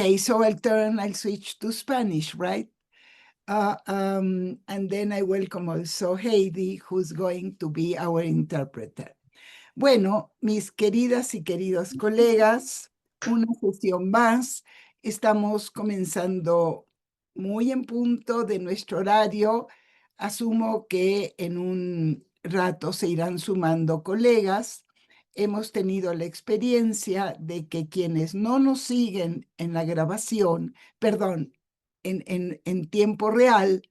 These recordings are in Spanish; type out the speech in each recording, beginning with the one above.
Okay, so I'll switch to Spanish, right? And then I welcome also Heidi, who's going to be our interpreter. Bueno, mis queridas y queridos colegas, una sesión más. Estamos comenzando muy en punto de nuestro horario. Asumo que en un rato se irán sumando colegas. Hemos tenido la experiencia de que quienes no nos siguen en la grabación, perdón, en tiempo real,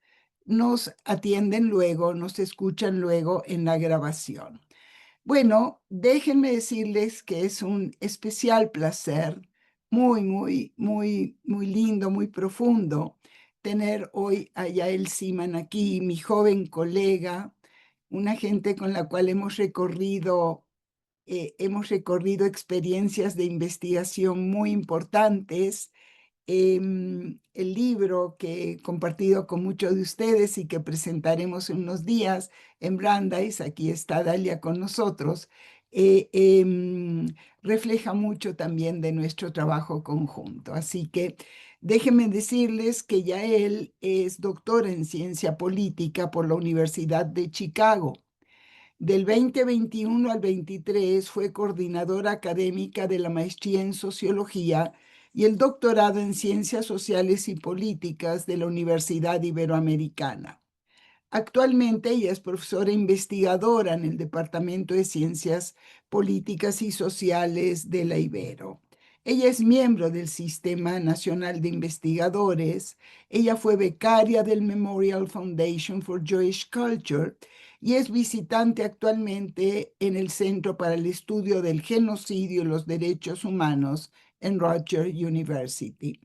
nos atienden luego, nos escuchan luego en la grabación. Bueno, déjenme decirles que es un especial placer, muy lindo, muy profundo, tener hoy a Yael Siman aquí, mi joven colega, una gente con la cual hemos recorrido experiencias de investigación muy importantes. El libro que he compartido con muchos de ustedes y que presentaremos en unos días en Brandeis, aquí está Dalia con nosotros, eh, em, refleja mucho también de nuestro trabajo conjunto. Así que déjenme decirles que Yael es doctora en ciencia política por la Universidad de Chicago. Del 2021 al 23 fue coordinadora académica de la maestría en sociología y el doctorado en ciencias sociales y políticas de la Universidad Iberoamericana. Actualmente ella es profesora investigadora en el Departamento de Ciencias Políticas y Sociales de la Ibero. Ella es miembro del Sistema Nacional de Investigadores. Ella fue becaria del Memorial Foundation for Jewish Culture y es visitante actualmente en el Centro para el Estudio del Genocidio y los Derechos Humanos en Rutgers University.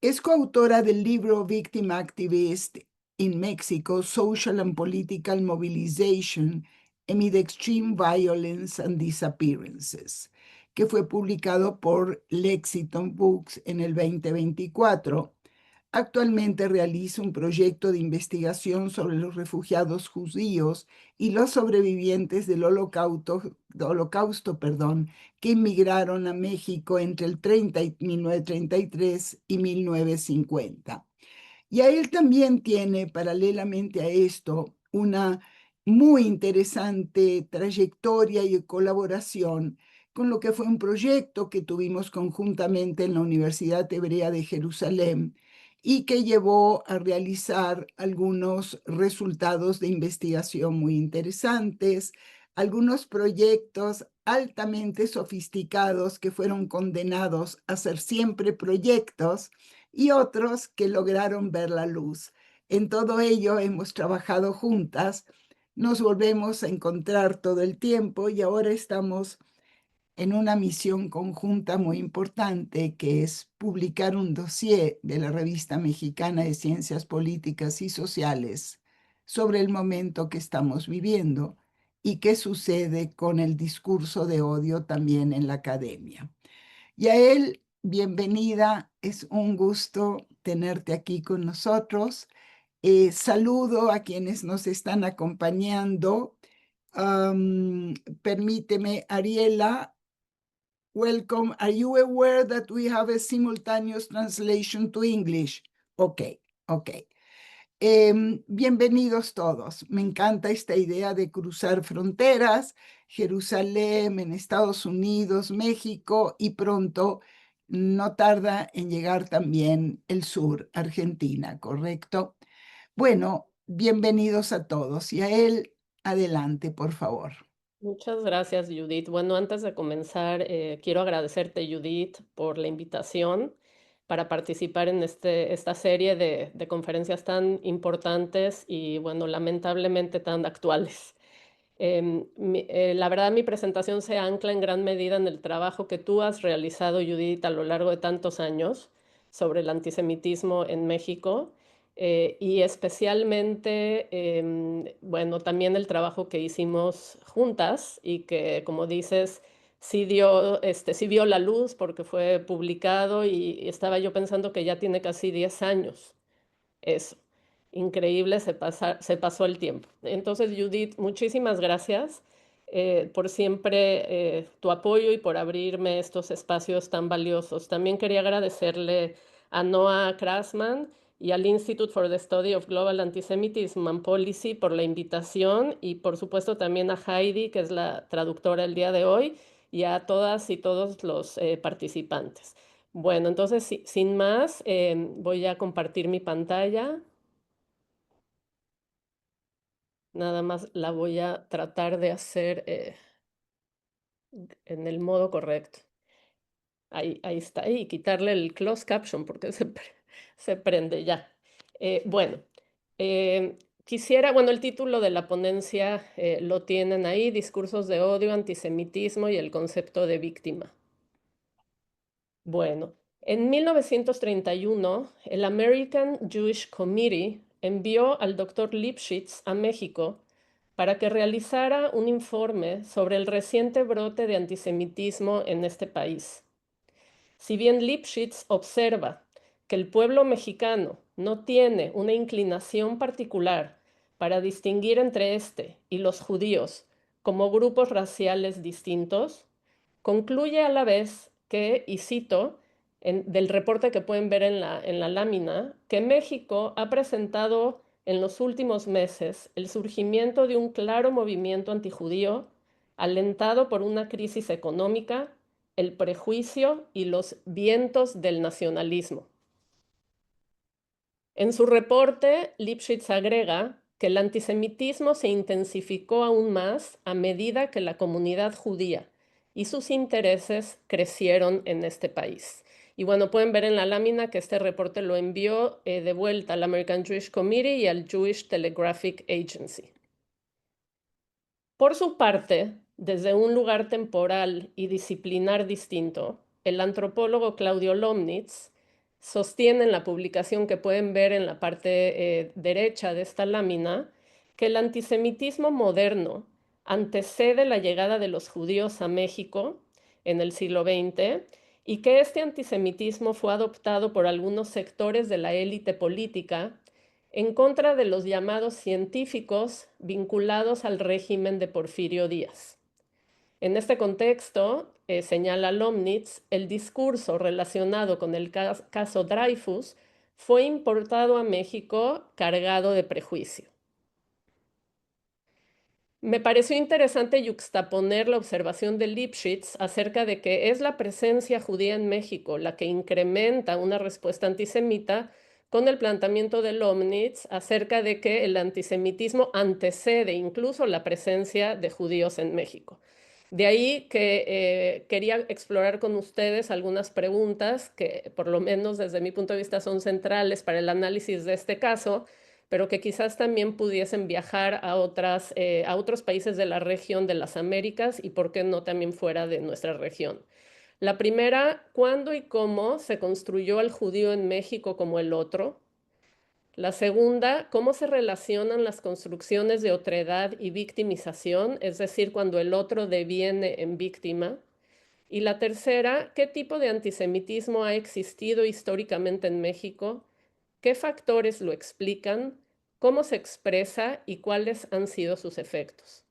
Es coautora del libro Victim Activist in Mexico, Social and Political Mobilization Amid Extreme Violence and Disappearances, que fue publicado por Lexington Books en el 2024. Actualmente realiza un proyecto de investigación sobre los refugiados judíos y los sobrevivientes del holocausto, que inmigraron a México entre el 1933 y 1950. Y a él también tiene, paralelamente a esto, una muy interesante trayectoria y colaboración con lo que fue un proyecto que tuvimos conjuntamente en la Universidad Hebrea de Jerusalén y que llevó a realizar algunos resultados de investigación muy interesantes, algunos proyectos altamente sofisticados que fueron condenados a ser siempre proyectos y otros que lograron ver la luz. En todo ello hemos trabajado juntas, nos volvemos a encontrar todo el tiempo y ahora estamos en una misión conjunta muy importante, que es publicar un dossier de la Revista Mexicana de Ciencias Políticas y Sociales sobre el momento que estamos viviendo y qué sucede con el discurso de odio también en la academia. Yael, bienvenida, es un gusto tenerte aquí con nosotros. Saludo a quienes nos están acompañando. Um, Permíteme, Ariela, welcome. Are you aware that we have a simultaneous translation to English? Ok, ok. Bienvenidos todos. Me encanta esta idea de cruzar fronteras, Jerusalén, en Estados Unidos, México y pronto no tarda en llegar también el sur, Argentina, ¿correcto? Bueno, bienvenidos a todos y a él, adelante, por favor. Muchas gracias, Judith. Bueno, antes de comenzar, quiero agradecerte, Judith, por la invitación para participar en esta serie de conferencias tan importantes y, bueno, lamentablemente tan actuales. La verdad, mi presentación se ancla en gran medida en el trabajo que tú has realizado, Judith, a lo largo de tantos años sobre el antisemitismo en México. Y especialmente, bueno, también el trabajo que hicimos juntas y que, como dices, sí vio la luz porque fue publicado y estaba yo pensando que ya tiene casi 10 años. Eso, increíble, se pasó el tiempo. Entonces, Judith, muchísimas gracias. por siempre tu apoyo y por abrirme estos espacios tan valiosos. También quería agradecerle a Noah Krasman y al Institute for the Study of Global Antisemitism and Policy por la invitación y por supuesto también a Heidi, que es la traductora el día de hoy, y a todas y todos los participantes. Bueno, entonces sin más, voy a compartir mi pantalla. Nada más la voy a tratar de hacer en el modo correcto. Ahí está. Y quitarle el closed caption porque se prende ya. Bueno, bueno, el título de la ponencia lo tienen ahí, Discursos de odio, antisemitismo y el concepto de víctima. Bueno, en 1931, el American Jewish Committee envió al doctor Lipschitz a México para que realizara un informe sobre el reciente brote de antisemitismo en este país. Si bien Lipschitz observa que el pueblo mexicano no tiene una inclinación particular para distinguir entre este y los judíos como grupos raciales distintos, concluye a la vez que, y cito, del reporte que pueden ver en la lámina, que México ha presentado en los últimos meses el surgimiento de un claro movimiento antijudío alentado por una crisis económica, el prejuicio y los vientos del nacionalismo. En su reporte, Lipschitz agrega que el antisemitismo se intensificó aún más a medida que la comunidad judía y sus intereses crecieron en este país. Y bueno, pueden ver en la lámina que este reporte lo envió de vuelta al American Jewish Committee y al Jewish Telegraphic Agency. Por su parte, desde un lugar temporal y disciplinar distinto, el antropólogo Claudio Lomnitz sostiene en la publicación que pueden ver en la parte derecha de esta lámina que el antisemitismo moderno antecede la llegada de los judíos a México en el siglo XX y que este antisemitismo fue adoptado por algunos sectores de la élite política en contra de los llamados científicos vinculados al régimen de Porfirio Díaz. En este contexto, señala Lomnitz, el discurso relacionado con el caso Dreyfus fue importado a México cargado de prejuicio. Me pareció interesante yuxtaponer la observación de Lipschitz acerca de que es la presencia judía en México la que incrementa una respuesta antisemita con el planteamiento de Lomnitz acerca de que el antisemitismo antecede incluso la presencia de judíos en México. De ahí que quería explorar con ustedes algunas preguntas que, por lo menos desde mi punto de vista, son centrales para el análisis de este caso, pero que quizás también pudiesen viajar a otros países de la región de las Américas y, por qué no, también fuera de nuestra región. La primera, ¿cuándo y cómo se construyó al judío en México como el otro? La segunda, ¿cómo se relacionan las construcciones de otredad y victimización, es decir, cuando el otro deviene en víctima? Y la tercera, ¿qué tipo de antisemitismo ha existido históricamente en México? ¿Qué factores lo explican? ¿Cómo se expresa y cuáles han sido sus efectos?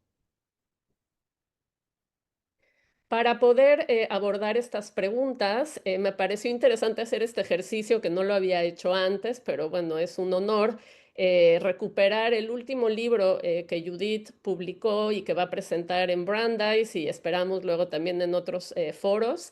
Para poder abordar estas preguntas, me pareció interesante hacer este ejercicio que no lo había hecho antes, pero bueno, es un honor recuperar el último libro que Judith publicó y que va a presentar en Brandeis y esperamos luego también en otros foros.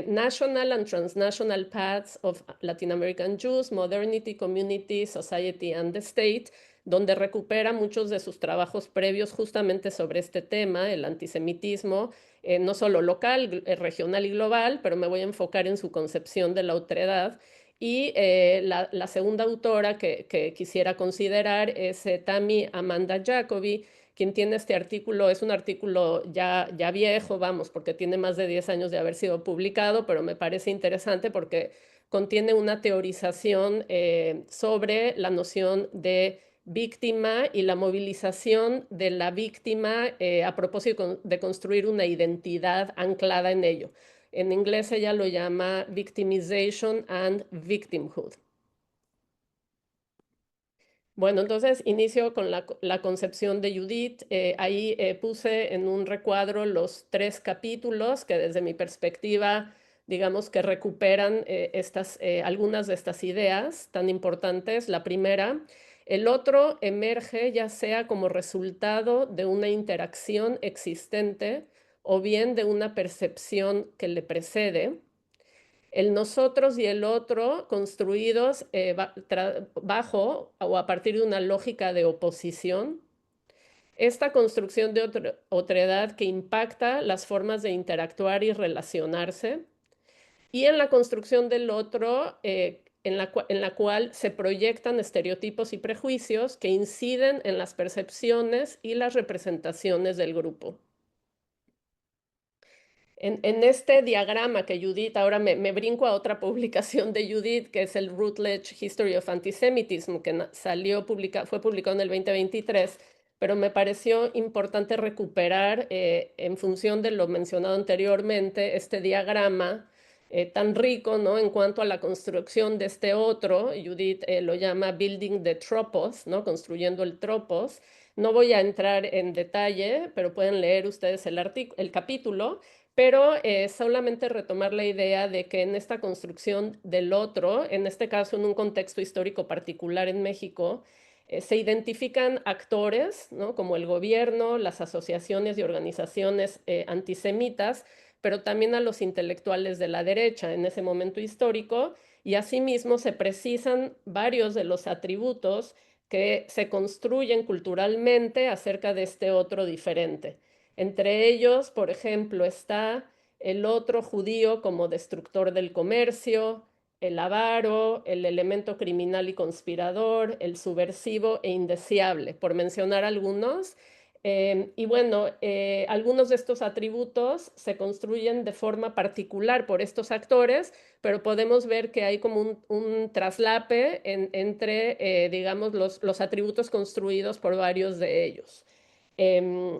National and Transnational Paths of Latin American Jews, Modernity, Community, Society and the State, donde recupera muchos de sus trabajos previos justamente sobre este tema, el antisemitismo, no solo local, regional y global, pero me voy a enfocar en su concepción de la otredad. Y la segunda autora que quisiera considerar es Tami Amanda Jacobi, quien tiene este artículo, es un artículo ya viejo, vamos, porque tiene más de 10 años de haber sido publicado, pero me parece interesante porque contiene una teorización sobre la noción de víctima y la movilización de la víctima a propósito de construir una identidad anclada en ello. En inglés ella lo llama victimization and victimhood. Bueno, entonces inicio con la concepción de Judith. Ahí puse en un recuadro los 3 capítulos que desde mi perspectiva, digamos que recuperan algunas de estas ideas tan importantes. La primera, el otro emerge ya sea como resultado de una interacción existente o bien de una percepción que le precede. El nosotros y el otro construidos bajo o a partir de una lógica de oposición. Esta construcción de otredad que impacta las formas de interactuar y relacionarse. Y en la construcción del otro, en la cual se proyectan estereotipos y prejuicios que inciden en las percepciones y las representaciones del grupo. En este diagrama que Judith, ahora me brinco a otra publicación de Judith, que es el Routledge History of Antisemitism, que fue publicado en el 2023, pero me pareció importante recuperar, en función de lo mencionado anteriormente, este diagrama tan rico, ¿no? En cuanto a la construcción de este otro. Judith lo llama Building the Tropos, ¿no? Construyendo el tropos. No voy a entrar en detalle, pero pueden leer ustedes el capítulo. Pero solamente retomar la idea de que en esta construcción del otro, en este caso en un contexto histórico particular en México, se identifican actores, ¿no? Como el gobierno, las asociaciones y organizaciones antisemitas, pero también a los intelectuales de la derecha en ese momento histórico, y asimismo se precisan varios de los atributos que se construyen culturalmente acerca de este otro diferente. Entre ellos, por ejemplo, está el otro judío como destructor del comercio, el avaro, el elemento criminal y conspirador, el subversivo e indeseable, por mencionar algunos. Y bueno, algunos de estos atributos se construyen de forma particular por estos actores, pero podemos ver que hay como un traslape entre, digamos, los atributos construidos por varios de ellos.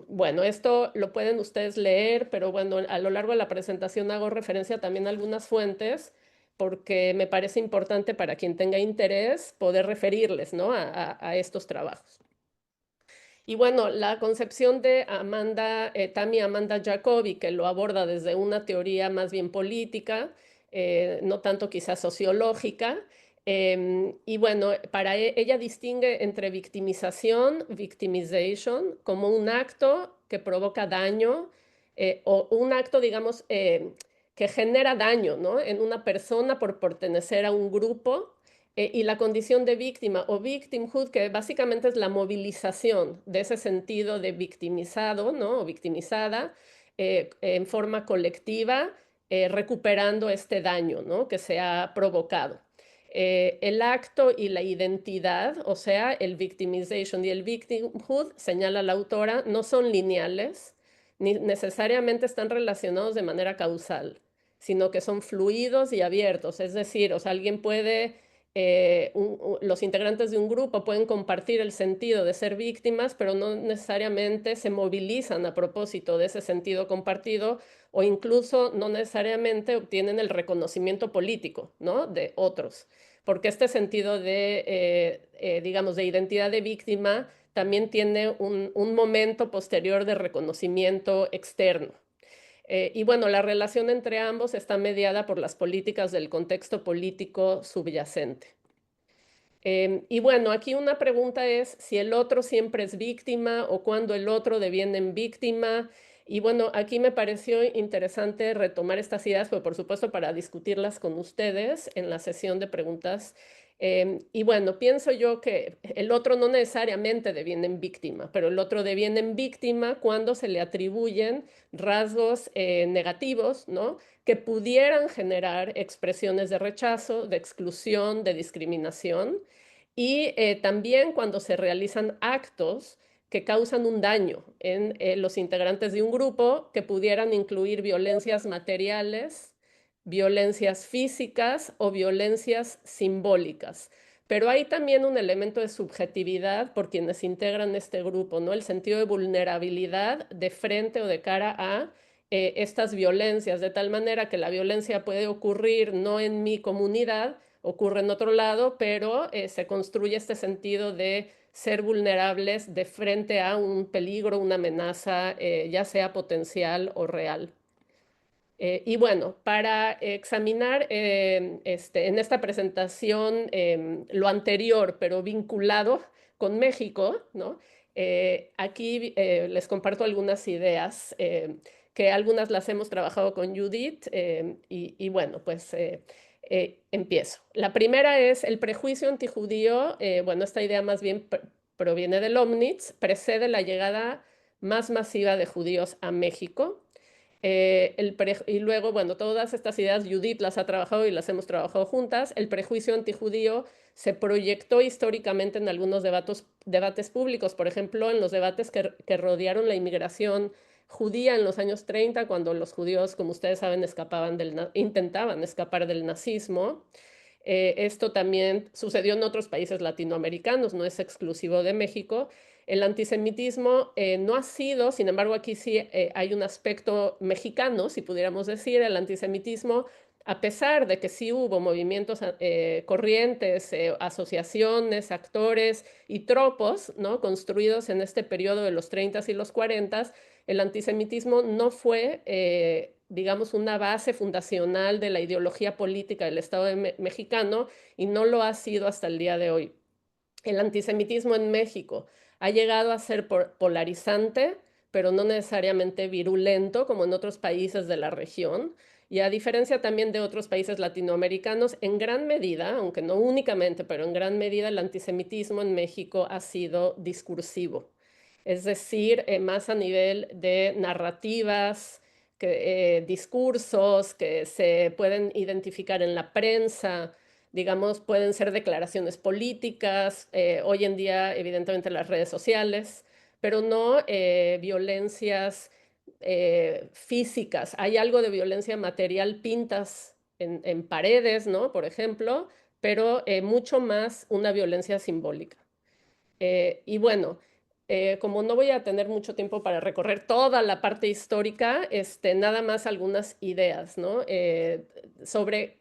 Bueno, esto lo pueden ustedes leer, pero bueno, a lo largo de la presentación hago referencia también a algunas fuentes porque me parece importante para quien tenga interés poder referirles, ¿no? a estos trabajos. Y bueno, la concepción de Tammy Amanda Jacobi, que lo aborda desde una teoría más bien política, no tanto quizás sociológica. Y bueno, ella distingue entre victimización, victimization, como un acto que provoca daño, o un acto, digamos, que genera daño, ¿no? En una persona por pertenecer a un grupo, y la condición de víctima o victimhood, que básicamente es la movilización de ese sentido de victimizado, ¿no? O victimizada, en forma colectiva, recuperando este daño, ¿no? Que se ha provocado. El acto y la identidad, o sea, el victimization y el victimhood, señala la autora, no son lineales, ni necesariamente están relacionados de manera causal, sino que son fluidos y abiertos. Es decir, o sea, alguien puede los integrantes de un grupo pueden compartir el sentido de ser víctimas, pero no necesariamente se movilizan a propósito de ese sentido compartido, o incluso no necesariamente obtienen el reconocimiento político, ¿no? De otros, porque este sentido digamos, de identidad de víctima también tiene un momento posterior de reconocimiento externo. Y bueno, la relación entre ambos está mediada por las políticas del contexto político subyacente. Y bueno, aquí una pregunta es si el otro siempre es víctima o cuando el otro deviene en víctima. Y bueno, aquí me pareció interesante retomar estas ideas, pero por supuesto para discutirlas con ustedes en la sesión de preguntas. Y bueno, pienso yo que el otro no necesariamente deviene en víctima, pero el otro deviene en víctima cuando se le atribuyen rasgos negativos, ¿no? Que pudieran generar expresiones de rechazo, de exclusión, de discriminación, y también cuando se realizan actos que causan un daño en los integrantes de un grupo, que pudieran incluir violencias materiales, violencias físicas o violencias simbólicas. Pero hay también un elemento de subjetividad por quienes integran este grupo, ¿no? El sentido de vulnerabilidad de frente o de cara a, estas violencias, de tal manera que la violencia puede ocurrir no en mi comunidad, ocurre en otro lado, pero se construye este sentido de ser vulnerables de frente a un peligro, una amenaza, ya sea potencial o real. Y bueno, para examinar en esta presentación lo anterior, pero vinculado con México, ¿no? Aquí les comparto algunas ideas, que algunas las hemos trabajado con Judith, y bueno, pues empiezo. La primera es el prejuicio antijudío. Bueno, esta idea más bien proviene del Omnitz, precede la llegada más masiva de judíos a México. Y luego, bueno, todas estas ideas Judith las ha trabajado y las hemos trabajado juntas. El prejuicio antijudío se proyectó históricamente en algunos debates públicos, por ejemplo, en los debates que rodearon la inmigración judía en los años 30, cuando los judíos, como ustedes saben, intentaban escapar del nazismo. Esto también sucedió en otros países latinoamericanos, no es exclusivo de México. El antisemitismo no ha sido, sin embargo, aquí sí hay un aspecto mexicano, si pudiéramos decir, el antisemitismo, a pesar de que sí hubo movimientos, corrientes, asociaciones, actores y tropos, ¿no?, construidos en este periodo de los 30 y los 40, el antisemitismo no fue, digamos, una base fundacional de la ideología política del Estado mexicano, y no lo ha sido hasta el día de hoy. El antisemitismo en México ha llegado a ser polarizante, pero no necesariamente virulento como en otros países de la región. Y a diferencia también de otros países latinoamericanos, en gran medida, aunque no únicamente, pero en gran medida, el antisemitismo en México ha sido discursivo. Es decir, más a nivel de narrativas, discursos que se pueden identificar en la prensa, digamos, pueden ser declaraciones políticas, hoy en día evidentemente las redes sociales, pero no violencias físicas. Hay algo de violencia material, pintas en paredes, ¿no? Por ejemplo, pero mucho más una violencia simbólica. Y bueno, como no voy a tener mucho tiempo para recorrer toda la parte histórica, nada más algunas ideas, ¿no? Sobre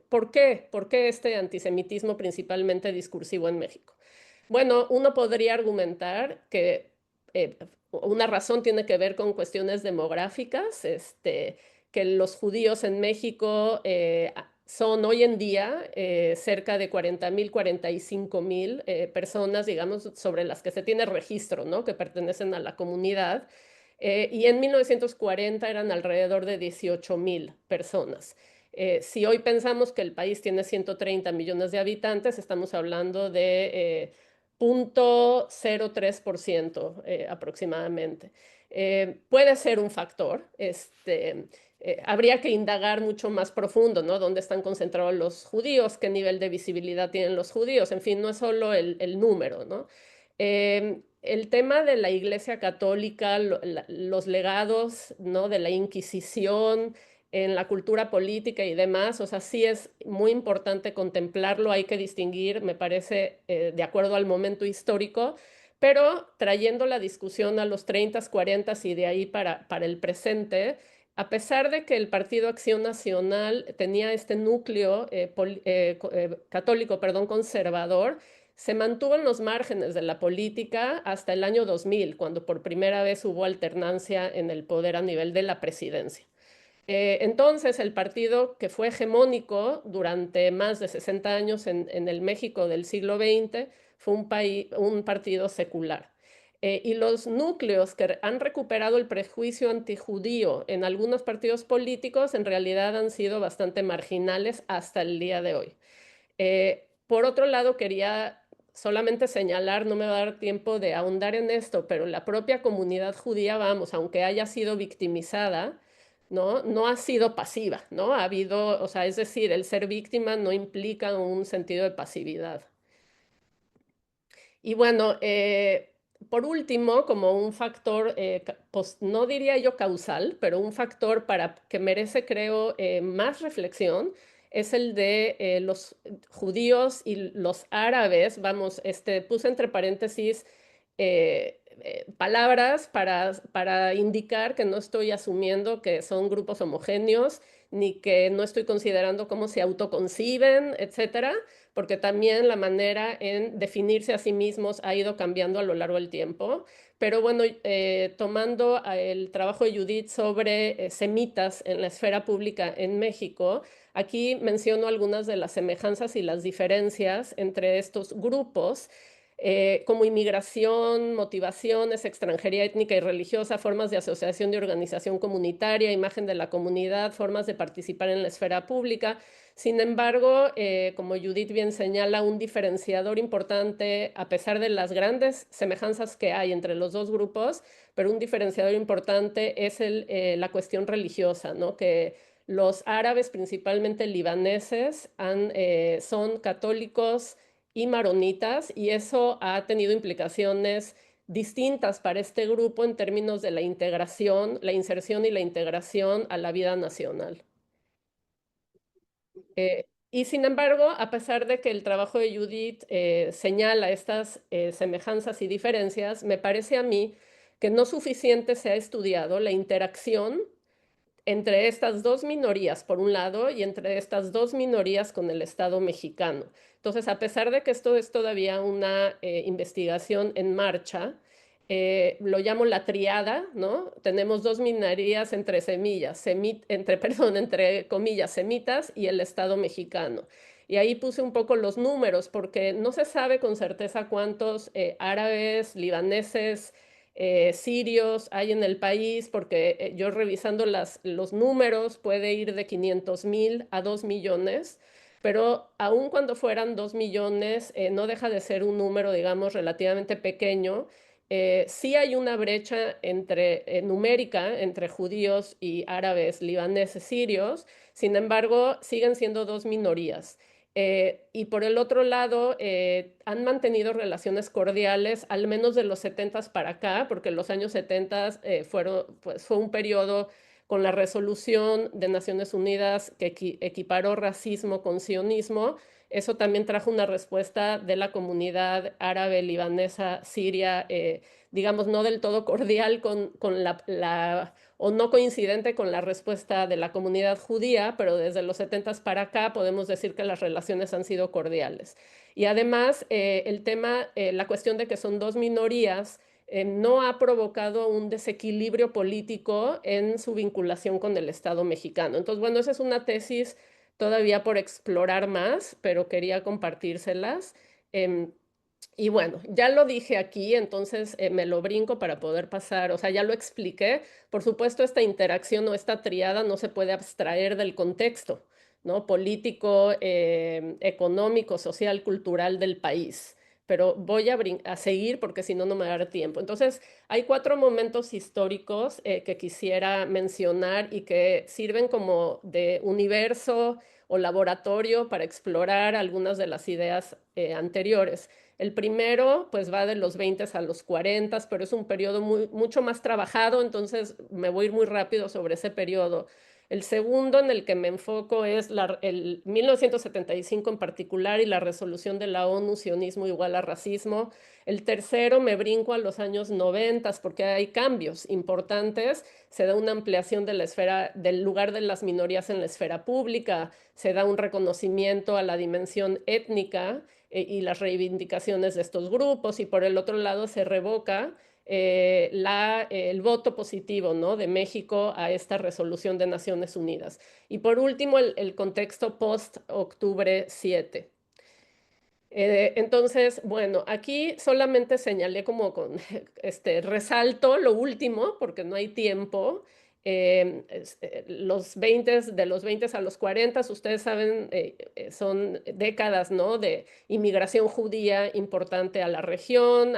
por qué este antisemitismo principalmente discursivo en México. Bueno, uno podría argumentar que una razón tiene que ver con cuestiones demográficas, que los judíos en México son hoy en día cerca de 40,000, 45,000 personas, digamos, sobre las que se tiene registro, ¿no?, que pertenecen a la comunidad. Y en 1940 eran alrededor de 18,000 personas. Si hoy pensamos que el país tiene 130 millones de habitantes, estamos hablando de 0,03% aproximadamente. Puede ser un factor. Habría que indagar mucho más profundo, ¿no? ¿Dónde están concentrados los judíos? ¿Qué nivel de visibilidad tienen los judíos? En fin, no es solo el número, ¿no? El tema de la Iglesia Católica, los legados, ¿no?, de la Inquisición en la cultura política y demás, o sea, sí es muy importante contemplarlo, hay que distinguir, me parece, de acuerdo al momento histórico, pero trayendo la discusión a los 30, 40 y de ahí para el presente, a pesar de que el Partido Acción Nacional tenía este núcleo católico, perdón, conservador, se mantuvo en los márgenes de la política hasta el año 2000, cuando por primera vez hubo alternancia en el poder a nivel de la presidencia. Entonces, el partido que fue hegemónico durante más de 60 años en el México del siglo XX fue un partido secular. Y los núcleos que han recuperado el prejuicio antijudío en algunos partidos políticos en realidad han sido bastante marginales hasta el día de hoy. Por otro lado, quería solamente señalar, no me va a dar tiempo de ahondar en esto, pero la propia comunidad judía, vamos, aunque haya sido victimizada, ¿no?, no ha sido pasiva, ¿no? Ha habido, o sea, es decir, el ser víctima no implica un sentido de pasividad. Y bueno, por último, como un factor, pues no diría yo causal, pero un factor que merece, creo, más reflexión, es el de los judíos y los árabes. Vamos, puse entre paréntesis palabras para indicar que no estoy asumiendo que son grupos homogéneos, ni que no estoy considerando cómo se autoconciben, etcétera, porque también la manera en definirse a sí mismos ha ido cambiando a lo largo del tiempo. Pero bueno, tomando el trabajo de Judith sobre semitas en la esfera pública en México, aquí menciono algunas de las semejanzas y las diferencias entre estos grupos, como inmigración, motivaciones, extranjería étnica y religiosa, formas de asociación y organización comunitaria, imagen de la comunidad, formas de participar en la esfera pública. Sin embargo, como Judith bien señala, un diferenciador importante, a pesar de las grandes semejanzas que hay entre los dos grupos, pero un diferenciador importante es la cuestión religiosa, ¿no? Que los árabes, principalmente libaneses, son católicos y maronitas, y eso ha tenido implicaciones distintas para este grupo en términos de la integración, la inserción y la integración a la vida nacional. Y sin embargo, a pesar de que el trabajo de Judith señala estas semejanzas y diferencias, me parece a mí que no suficiente se ha estudiado la interacción entre estas dos minorías, por un lado, y entre estas dos minorías con el Estado mexicano. Entonces, a pesar de que esto es todavía una investigación en marcha, lo llamo la triada, ¿no? Tenemos dos minorías entre perdón, entre comillas, semitas y el Estado mexicano. Y ahí puse un poco los números, porque no se sabe con certeza cuántos árabes, libaneses, sirios hay en el país, porque yo revisando los números puede ir de 500,000 a 2 millones, pero aun cuando fueran 2 millones, no deja de ser un número, digamos, relativamente pequeño. Sí hay una brecha numérica entre judíos y árabes, libaneses, sirios. Sin embargo, siguen siendo dos minorías. Y por el otro lado, han mantenido relaciones cordiales, al menos de los 70 para acá, porque los años 70 pues, fue un periodo con la resolución de Naciones Unidas que equiparó racismo con sionismo. Eso también trajo una respuesta de la comunidad árabe, libanesa, siria, digamos, no del todo cordial con o no coincidente con la respuesta de la comunidad judía, pero desde los 70 para acá podemos decir que las relaciones han sido cordiales. Y además, la cuestión de que son dos minorías, no ha provocado un desequilibrio político en su vinculación con el Estado mexicano. Entonces, bueno, esa es una tesis todavía por explorar más, pero quería compartírselas. Em, y bueno, ya lo dije aquí, entonces me lo brinco para poder pasar, o sea, ya lo expliqué. Por supuesto, esta interacción o esta triada no se puede abstraer del contexto, ¿no? Político, económico, social, cultural del país. Pero voy a seguir porque si no, no me va a dar tiempo. Entonces, hay 4 momentos históricos que quisiera mencionar y que sirven como de universo o laboratorio para explorar algunas de las ideas anteriores. El primero, pues va de los 20 a los 40, pero es un periodo mucho más trabajado, entonces me voy a ir muy rápido sobre ese periodo. El segundo en el que me enfoco es el 1975 en particular y la resolución de la ONU, sionismo igual a racismo. El tercero me brinco a los años 90 porque hay cambios importantes. Se da una ampliación de la esfera, del lugar de las minorías en la esfera pública, se da un reconocimiento a la dimensión étnica y las reivindicaciones de estos grupos, y por el otro lado se revoca el voto positivo, ¿no? de México a esta resolución de Naciones Unidas. Y por último, el contexto post-octubre 7. Entonces, bueno, aquí solamente señalé como con resalto lo último, porque no hay tiempo. De los 20 a los 40, ustedes saben, son décadas, ¿no? de inmigración judía importante a la región.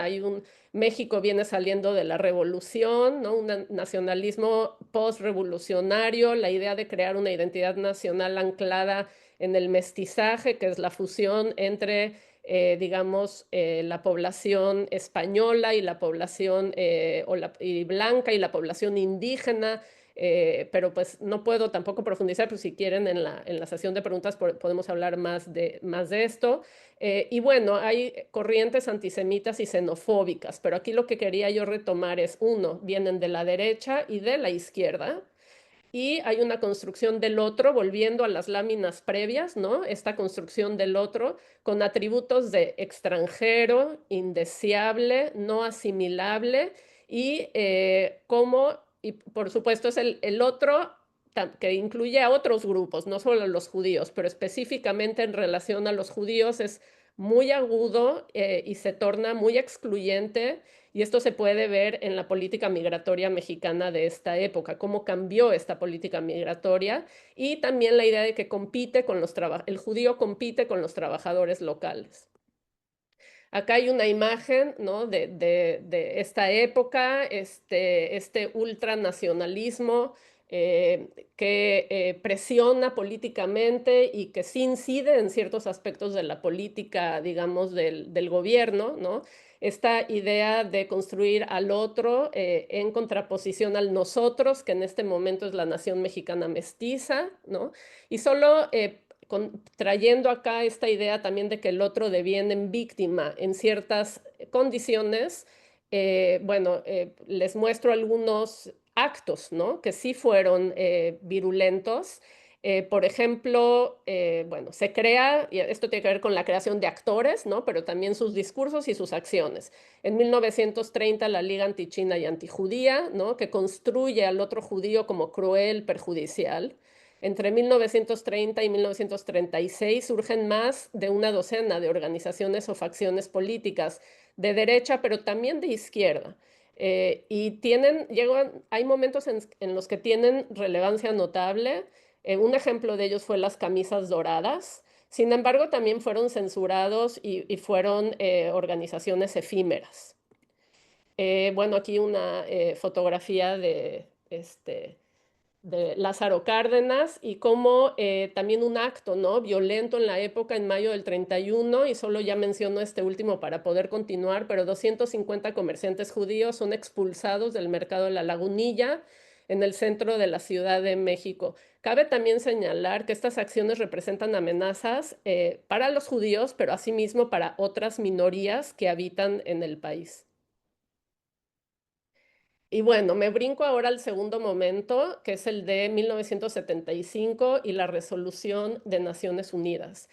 México viene saliendo de la revolución, ¿no? Un nacionalismo post-revolucionario, la idea de crear una identidad nacional anclada en el mestizaje, que es la fusión entre digamos, la población española y la población y blanca y la población indígena, pero pues no puedo tampoco profundizar, pues si quieren en la sesión de preguntas podemos hablar más de esto. Y bueno, hay corrientes antisemitas y xenofóbicas, pero aquí lo que quería yo retomar es, uno, vienen de la derecha y de la izquierda, y hay una construcción del otro, volviendo a las láminas previas, ¿no? Esta construcción del otro con atributos de extranjero, indeseable, no asimilable, y y por supuesto es el otro que incluye a otros grupos, no solo a los judíos, pero específicamente en relación a los judíos es muy agudo y se torna muy excluyente, y esto se puede ver en la política migratoria mexicana de esta época, cómo cambió esta política migratoria, y también la idea de que el judío compite con los trabajadores locales. Acá hay una imagen, ¿no? de esta época, este ultranacionalismo que presiona políticamente y que sí incide en ciertos aspectos de la política, digamos, del gobierno, ¿no? Esta idea de construir al otro en contraposición al nosotros, que en este momento es la nación mexicana mestiza, ¿no? Y solo trayendo acá esta idea también de que el otro deviene en víctima en ciertas condiciones. Bueno, les muestro algunos actos, ¿no? Que sí fueron virulentos. Por ejemplo, bueno, se crea, y esto tiene que ver con la creación de actores, ¿no? Pero también sus discursos y sus acciones. En 1930, la Liga Antichina y Antijudía, ¿no? Que construye al otro judío como cruel, perjudicial. Entre 1930 y 1936 surgen más de una docena de organizaciones o facciones políticas de derecha, pero también de izquierda. Hay momentos en los que tienen relevancia notable. Un ejemplo de ellos fue las camisas doradas. Sin embargo, también fueron censurados y fueron organizaciones efímeras. Bueno, aquí una fotografía de Lázaro Cárdenas, y como también un acto, ¿no? violento en la época, en mayo del 31, y solo ya menciono este último para poder continuar, pero 250 comerciantes judíos son expulsados del mercado de la Lagunilla en el centro de la Ciudad de México. Cabe también señalar que estas acciones representan amenazas para los judíos, pero asimismo para otras minorías que habitan en el país. Y bueno, me brinco ahora al segundo momento, que es el de 1975 y la resolución de Naciones Unidas.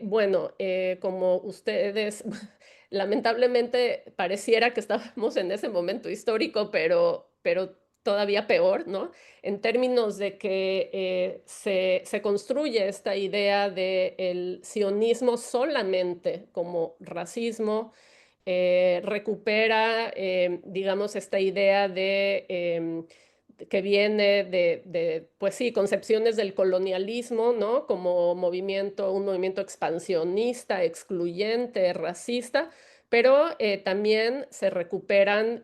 Bueno, como ustedes, lamentablemente pareciera que estábamos en ese momento histórico, pero todavía peor, ¿no? En términos de que se construye esta idea del sionismo solamente como racismo. Recupera, digamos, esta idea que viene pues sí, concepciones del colonialismo, ¿no? Como un movimiento expansionista, excluyente, racista, pero también se recuperan,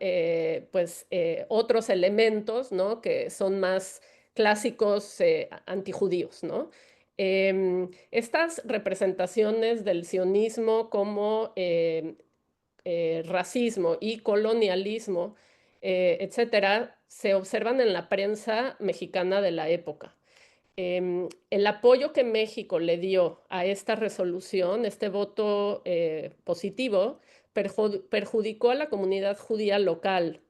pues, otros elementos, ¿no? Que son más clásicos antijudíos, ¿no? Estas representaciones del sionismo como racismo y colonialismo, etcétera, se observan en la prensa mexicana de la época. El apoyo que México le dio a esta resolución, este voto positivo, perjudicó a la comunidad judía local,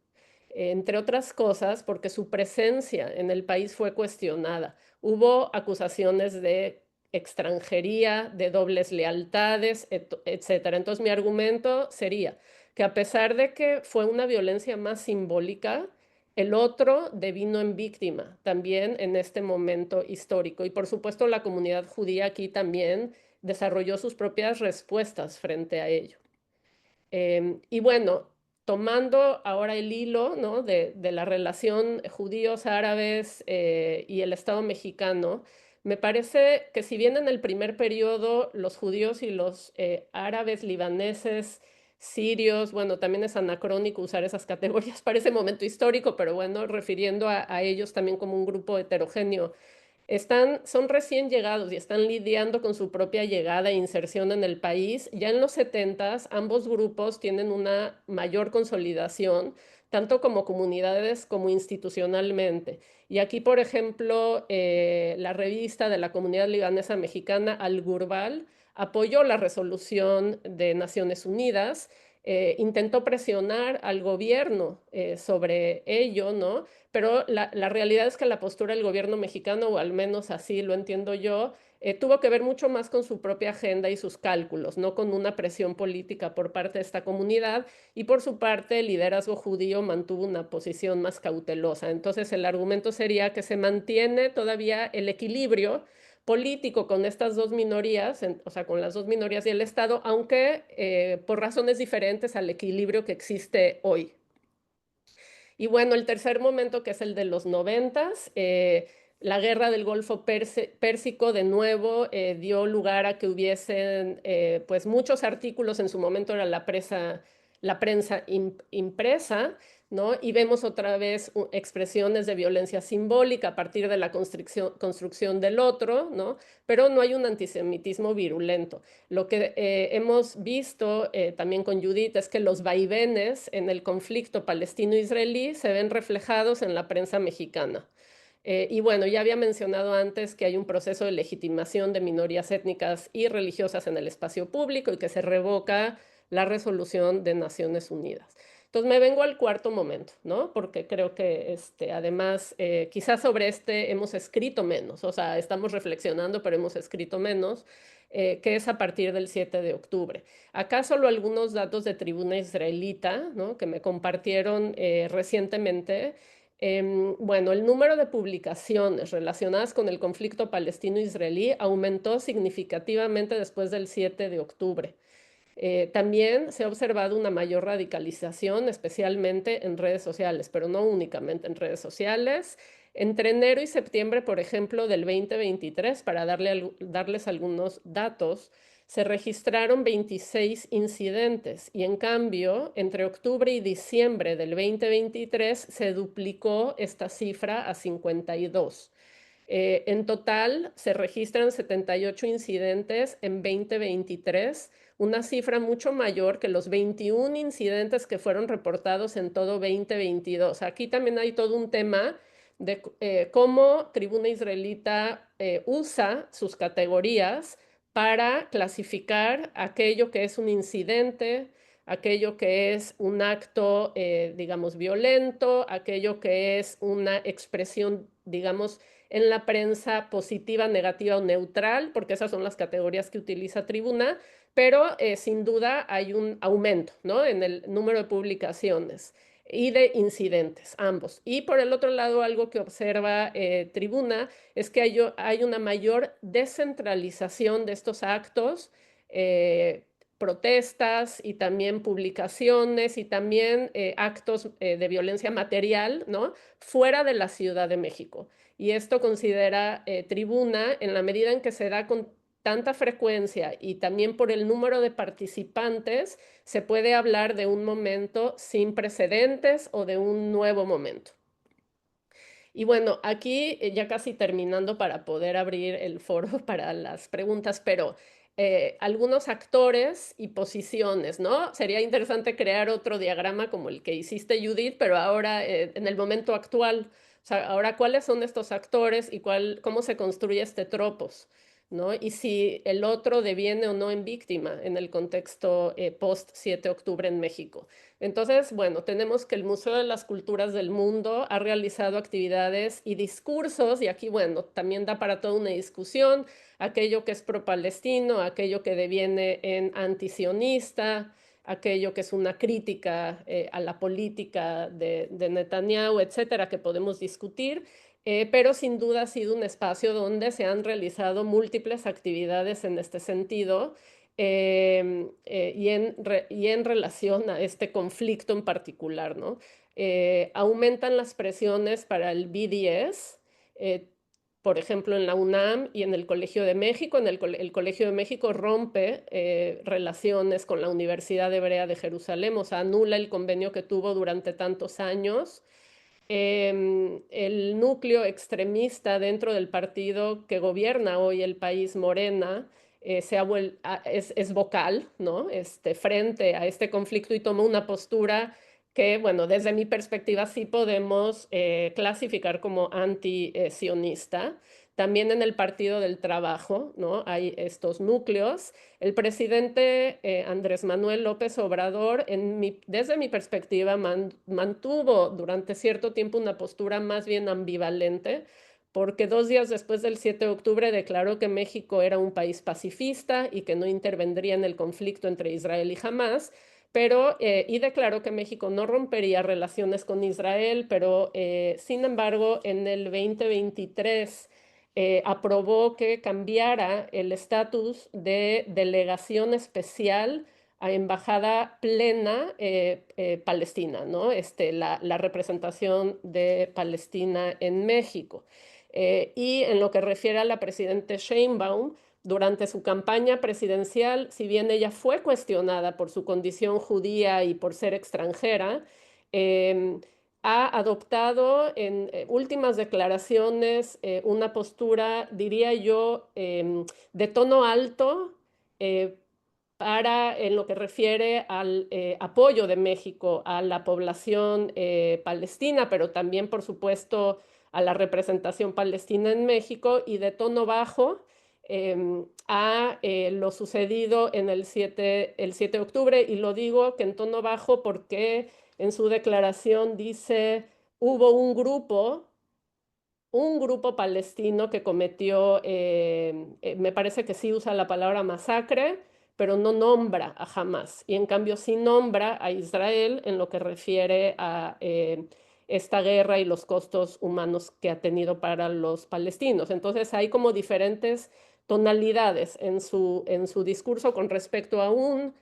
entre otras cosas porque su presencia en el país fue cuestionada. Hubo acusaciones de extranjería, de dobles lealtades, etcétera. Entonces mi argumento sería que a pesar de que fue una violencia más simbólica, el otro devino en víctima también en este momento histórico. Y por supuesto la comunidad judía aquí también desarrolló sus propias respuestas frente a ello. Y bueno, tomando ahora el hilo, ¿no? de la relación judíos, árabes y el Estado mexicano, me parece que si bien en el primer periodo los judíos y los árabes, libaneses, sirios, bueno, también es anacrónico usar esas categorías para ese momento histórico, pero bueno, refiriendo a ellos también como un grupo heterogéneo, son recién llegados y están lidiando con su propia llegada e inserción en el país. Ya en los 70 ambos grupos tienen una mayor consolidación, tanto como comunidades como institucionalmente. Y aquí, por ejemplo, la revista de la comunidad libanesa mexicana, Al Gurbal, apoyó la resolución de Naciones Unidas, intentó presionar al gobierno sobre ello, ¿no? Pero la realidad es que la postura del gobierno mexicano, o al menos así lo entiendo yo, tuvo que ver mucho más con su propia agenda y sus cálculos, no con una presión política por parte de esta comunidad, y por su parte el liderazgo judío mantuvo una posición más cautelosa. Entonces el argumento sería que se mantiene todavía el equilibrio político con estas dos minorías, o sea, con las dos minorías y el Estado, aunque por razones diferentes al equilibrio que existe hoy. Y bueno, el tercer momento, que es el de los noventas, la guerra del Golfo Pérsico de nuevo dio lugar a que hubiesen pues muchos artículos, en su momento era la prensa impresa, ¿no? Y vemos otra vez expresiones de violencia simbólica a partir de la construcción del otro, ¿no? Pero no hay un antisemitismo virulento. Lo que hemos visto también con Judith es que los vaivenes en el conflicto palestino-israelí se ven reflejados en la prensa mexicana. Y bueno, ya había mencionado antes que hay un proceso de legitimación de minorías étnicas y religiosas en el espacio público y que se revoca la resolución de Naciones Unidas. Entonces me vengo al cuarto momento, ¿no? Porque creo que además quizás sobre este hemos escrito menos, o sea, estamos reflexionando, pero hemos escrito menos, que es a partir del 7 de octubre. Acá solo algunos datos de Tribuna Israelita, ¿no? Que me compartieron recientemente. Bueno, el número de publicaciones relacionadas con el conflicto palestino-israelí aumentó significativamente después del 7 de octubre. También se ha observado una mayor radicalización, especialmente en redes sociales, pero no únicamente en redes sociales. Entre enero y septiembre, por ejemplo, del 2023, para darles algunos datos, se registraron 26 incidentes y en cambio, entre octubre y diciembre del 2023 se duplicó esta cifra a 52. En total se registran 78 incidentes en 2023, una cifra mucho mayor que los 21 incidentes que fueron reportados en todo 2022. Aquí también hay todo un tema de cómo Tribuna Israelita usa sus categorías para clasificar aquello que es un incidente, aquello que es un acto, digamos, violento, aquello que es una expresión, digamos, en la prensa positiva, negativa o neutral, porque esas son las categorías que utiliza Tribuna, pero sin duda hay un aumento, ¿no? En el número de publicaciones y de incidentes, ambos. Y por el otro lado, algo que observa Tribuna es que hay una mayor descentralización de estos actos, protestas y también publicaciones y también actos de violencia material, ¿no? Fuera de la Ciudad de México. Y esto considera Tribuna en la medida en que se da con tanta frecuencia y también por el número de participantes, se puede hablar de un momento sin precedentes o de un nuevo momento. Y bueno, aquí ya casi terminando para poder abrir el foro para las preguntas, pero algunos actores y posiciones, ¿no? Sería interesante crear otro diagrama como el que hiciste, Judith, pero ahora en el momento actual. O sea, ahora, ¿cuáles son estos actores y cómo se construye este tropos? ¿No? Y si el otro deviene o no en víctima en el contexto post 7 de octubre en México. Entonces, bueno, tenemos que el Museo de las Culturas del Mundo ha realizado actividades y discursos, y aquí, bueno, también da para toda una discusión, aquello que es pro-palestino, aquello que deviene en antisionista, aquello que es una crítica a la política de Netanyahu, etcétera, que podemos discutir. Pero sin duda ha sido un espacio donde se han realizado múltiples actividades en este sentido y en relación a este conflicto en particular, ¿no? Aumentan las presiones para el BDS, por ejemplo, en la UNAM y en el Colegio de México. El Colegio de México rompe relaciones con la Universidad Hebrea de Jerusalén, o sea, anula el convenio que tuvo durante tantos años. El núcleo extremista dentro del partido que gobierna hoy el país, Morena, es vocal, ¿no? Frente a este conflicto y toma una postura que, bueno, desde mi perspectiva sí podemos clasificar como anti-sionista. También en el Partido del Trabajo, ¿no? Hay estos núcleos. El presidente Andrés Manuel López Obrador, desde mi perspectiva, mantuvo durante cierto tiempo una postura más bien ambivalente, porque 2 días después del 7 de octubre declaró que México era un país pacifista y que no intervendría en el conflicto entre Israel y Hamás, y declaró que México no rompería relaciones con Israel, pero sin embargo en el 2023 aprobó que cambiara el estatus de delegación especial a embajada plena palestina, ¿no? La representación de Palestina en México. Y en lo que refiere a la presidenta Sheinbaum, durante su campaña presidencial, si bien ella fue cuestionada por su condición judía y por ser extranjera, eh, ha adoptado en últimas declaraciones una postura, diría yo, de tono alto eh, en lo que refiere al apoyo de México a la población palestina, pero también, por supuesto, a la representación palestina en México, y de tono bajo a lo sucedido en el 7 de octubre. Y lo digo que en tono bajo porque en su declaración dice, hubo un grupo palestino que cometió, me parece que sí usa la palabra masacre, pero no nombra a Hamas. Y en cambio sí nombra a Israel en lo que refiere a esta guerra y los costos humanos que ha tenido para los palestinos. Entonces hay como diferentes tonalidades en su discurso con respecto a un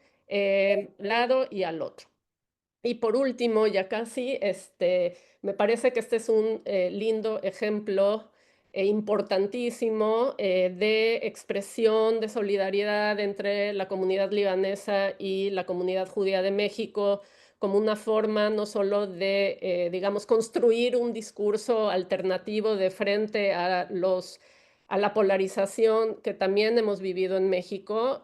lado y al otro. Y por último, ya casi, me parece que este es un lindo ejemplo importantísimo de expresión de solidaridad entre la comunidad libanesa y la comunidad judía de México, como una forma no solo de, digamos, construir un discurso alternativo de frente a la polarización que también hemos vivido en México,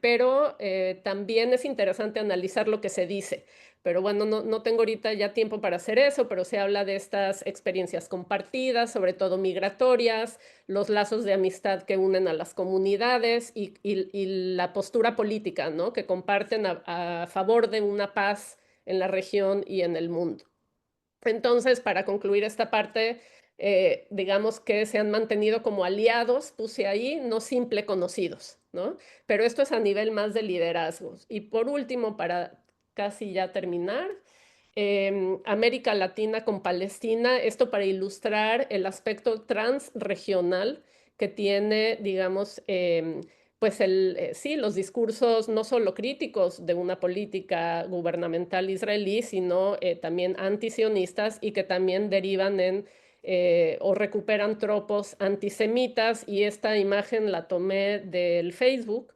pero también es interesante analizar lo que se dice. Pero bueno, no tengo ahorita ya tiempo para hacer eso, pero se habla de estas experiencias compartidas, sobre todo migratorias, los lazos de amistad que unen a las comunidades y la postura política, ¿no? Que comparten a favor de una paz en la región y en el mundo. Entonces, para concluir esta parte, digamos que se han mantenido como aliados, puse ahí, no simple conocidos, ¿no? Pero esto es a nivel más de liderazgos. Y por último, para casi ya terminar, América Latina con Palestina, esto para ilustrar el aspecto transregional que tiene, digamos, pues sí, los discursos no solo críticos de una política gubernamental israelí, sino también antisionistas y que también derivan o recuperan tropos antisemitas. Y esta imagen la tomé del Facebook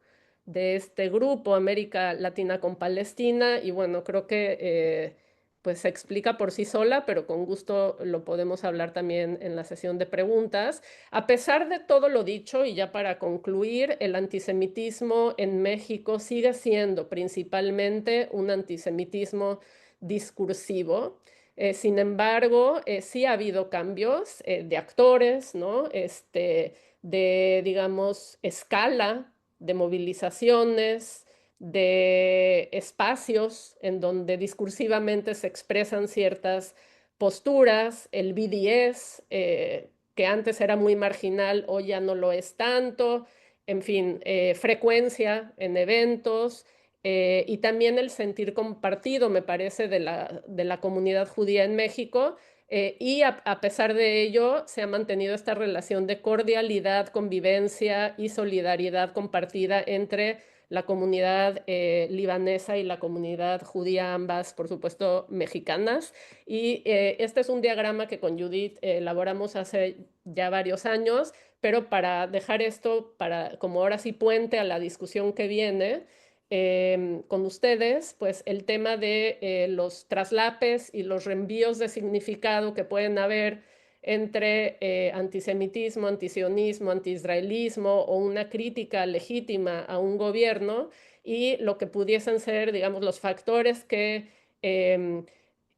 de este grupo América Latina con Palestina, y bueno, creo que pues se explica por sí sola, pero con gusto lo podemos hablar también en la sesión de preguntas. A pesar de todo lo dicho, y ya para concluir, el antisemitismo en México sigue siendo principalmente un antisemitismo discursivo. Sin embargo, sí ha habido cambios de actores, ¿no? De, digamos, escala, de movilizaciones, de espacios en donde discursivamente se expresan ciertas posturas. El BDS, que antes era muy marginal, hoy ya no lo es tanto. En fin, frecuencia en eventos. Y también el sentir compartido, me parece, de la comunidad judía en México. Y a pesar de ello, se ha mantenido esta relación de cordialidad, convivencia y solidaridad compartida entre la comunidad libanesa y la comunidad judía, ambas, por supuesto, mexicanas. Y este es un diagrama que con Judith elaboramos hace ya varios años, pero para dejar esto como ahora sí puente a la discusión que viene con ustedes, pues el tema de los traslapes y los reenvíos de significado que pueden haber entre antisemitismo, antisionismo, antiisraelismo o una crítica legítima a un gobierno, y lo que pudiesen ser, digamos, los factores que em,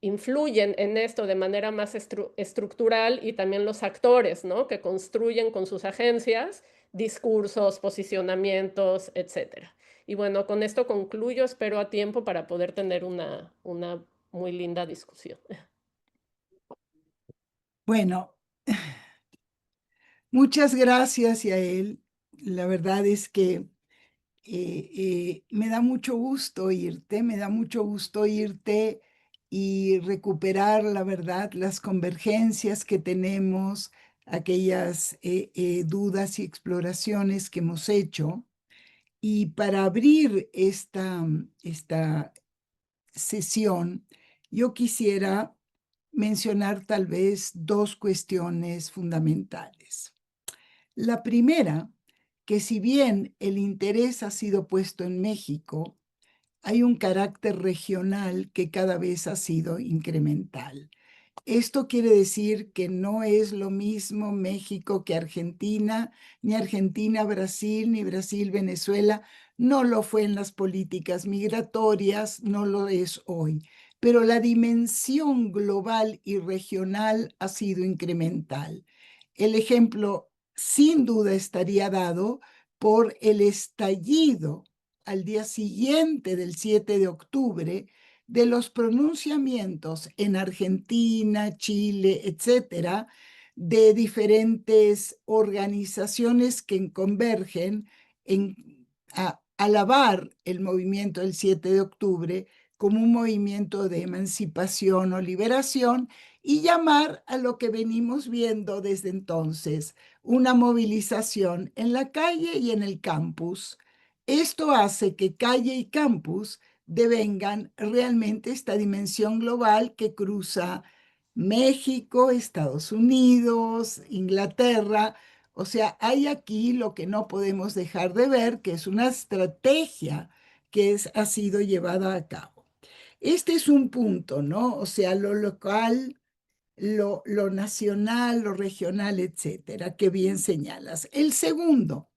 influyen en esto de manera más estructural y también los actores, ¿no? Que construyen con sus agencias discursos, posicionamientos, etcétera. Y bueno, con esto concluyo, espero a tiempo para poder tener una muy linda discusión. Bueno, muchas gracias, Yael. La verdad es que me da mucho gusto oírte, me da mucho gusto oírte y recuperar, la verdad, las convergencias que tenemos, aquellas dudas y exploraciones que hemos hecho. Y para abrir esta sesión, yo quisiera mencionar tal vez dos cuestiones fundamentales. La primera, que si bien el interés ha sido puesto en México, hay un carácter regional que cada vez ha sido incremental. Esto quiere decir que no es lo mismo México que Argentina, ni Argentina, Brasil, ni Brasil, Venezuela. No lo fue en las políticas migratorias, no lo es hoy. Pero la dimensión global y regional ha sido incremental. El ejemplo, sin duda, estaría dado por el estallido al día siguiente del 7 de octubre de los pronunciamientos en Argentina, Chile, etcétera, de diferentes organizaciones que convergen en alabar el movimiento del 7 de octubre como un movimiento de emancipación o liberación y llamar a lo que venimos viendo desde entonces, una movilización en la calle y en el campus. Esto hace que calle y campus devengan realmente esta dimensión global que cruza México, Estados Unidos, Inglaterra. O sea, hay aquí lo que no podemos dejar de ver, que es una estrategia que ha sido llevada a cabo. Este es un punto, ¿no? O sea, lo local, lo nacional, lo regional, etcétera, que bien señalas. El segundo,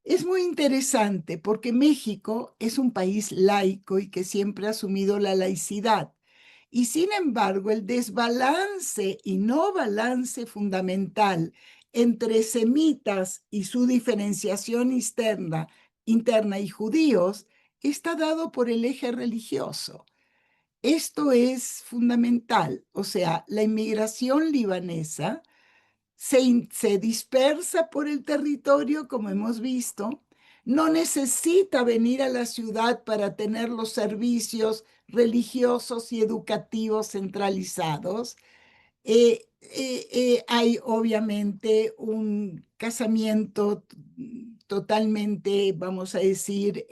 es muy interesante porque México es un país laico y que siempre ha asumido la laicidad. Y sin embargo, el desbalance y no balance fundamental entre semitas y su diferenciación interna y judíos está dado por el eje religioso. Esto es fundamental, o sea, la inmigración libanesa se dispersa por el territorio, como hemos visto, no necesita venir a la ciudad para tener los servicios religiosos y educativos centralizados. Hay obviamente un casamiento totalmente, vamos a decir,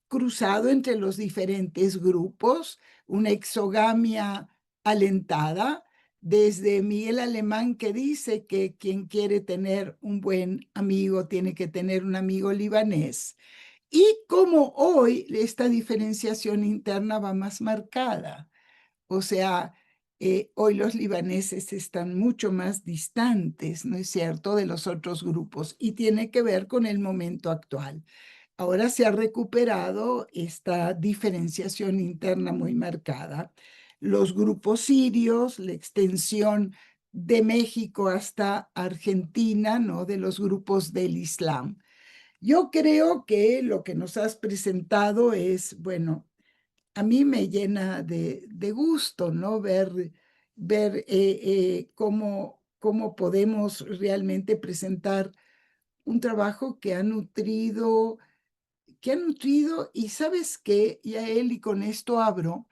cruzado entre los diferentes grupos, una exogamia alentada, desde Miguel Alemán que dice que quien quiere tener un buen amigo tiene que tener un amigo libanés. Y como hoy esta diferenciación interna va más marcada. O sea, hoy los libaneses están mucho más distantes, ¿no es cierto?, de los otros grupos y tiene que ver con el momento actual. Ahora se ha recuperado esta diferenciación interna muy marcada. Los grupos sirios, la extensión de México hasta Argentina, ¿no?, de los grupos del Islam. Yo creo que lo que nos has presentado es, bueno, a mí me llena de gusto, ¿no? Ver cómo podemos realmente presentar un trabajo y sabes qué, Yael, y con esto abro,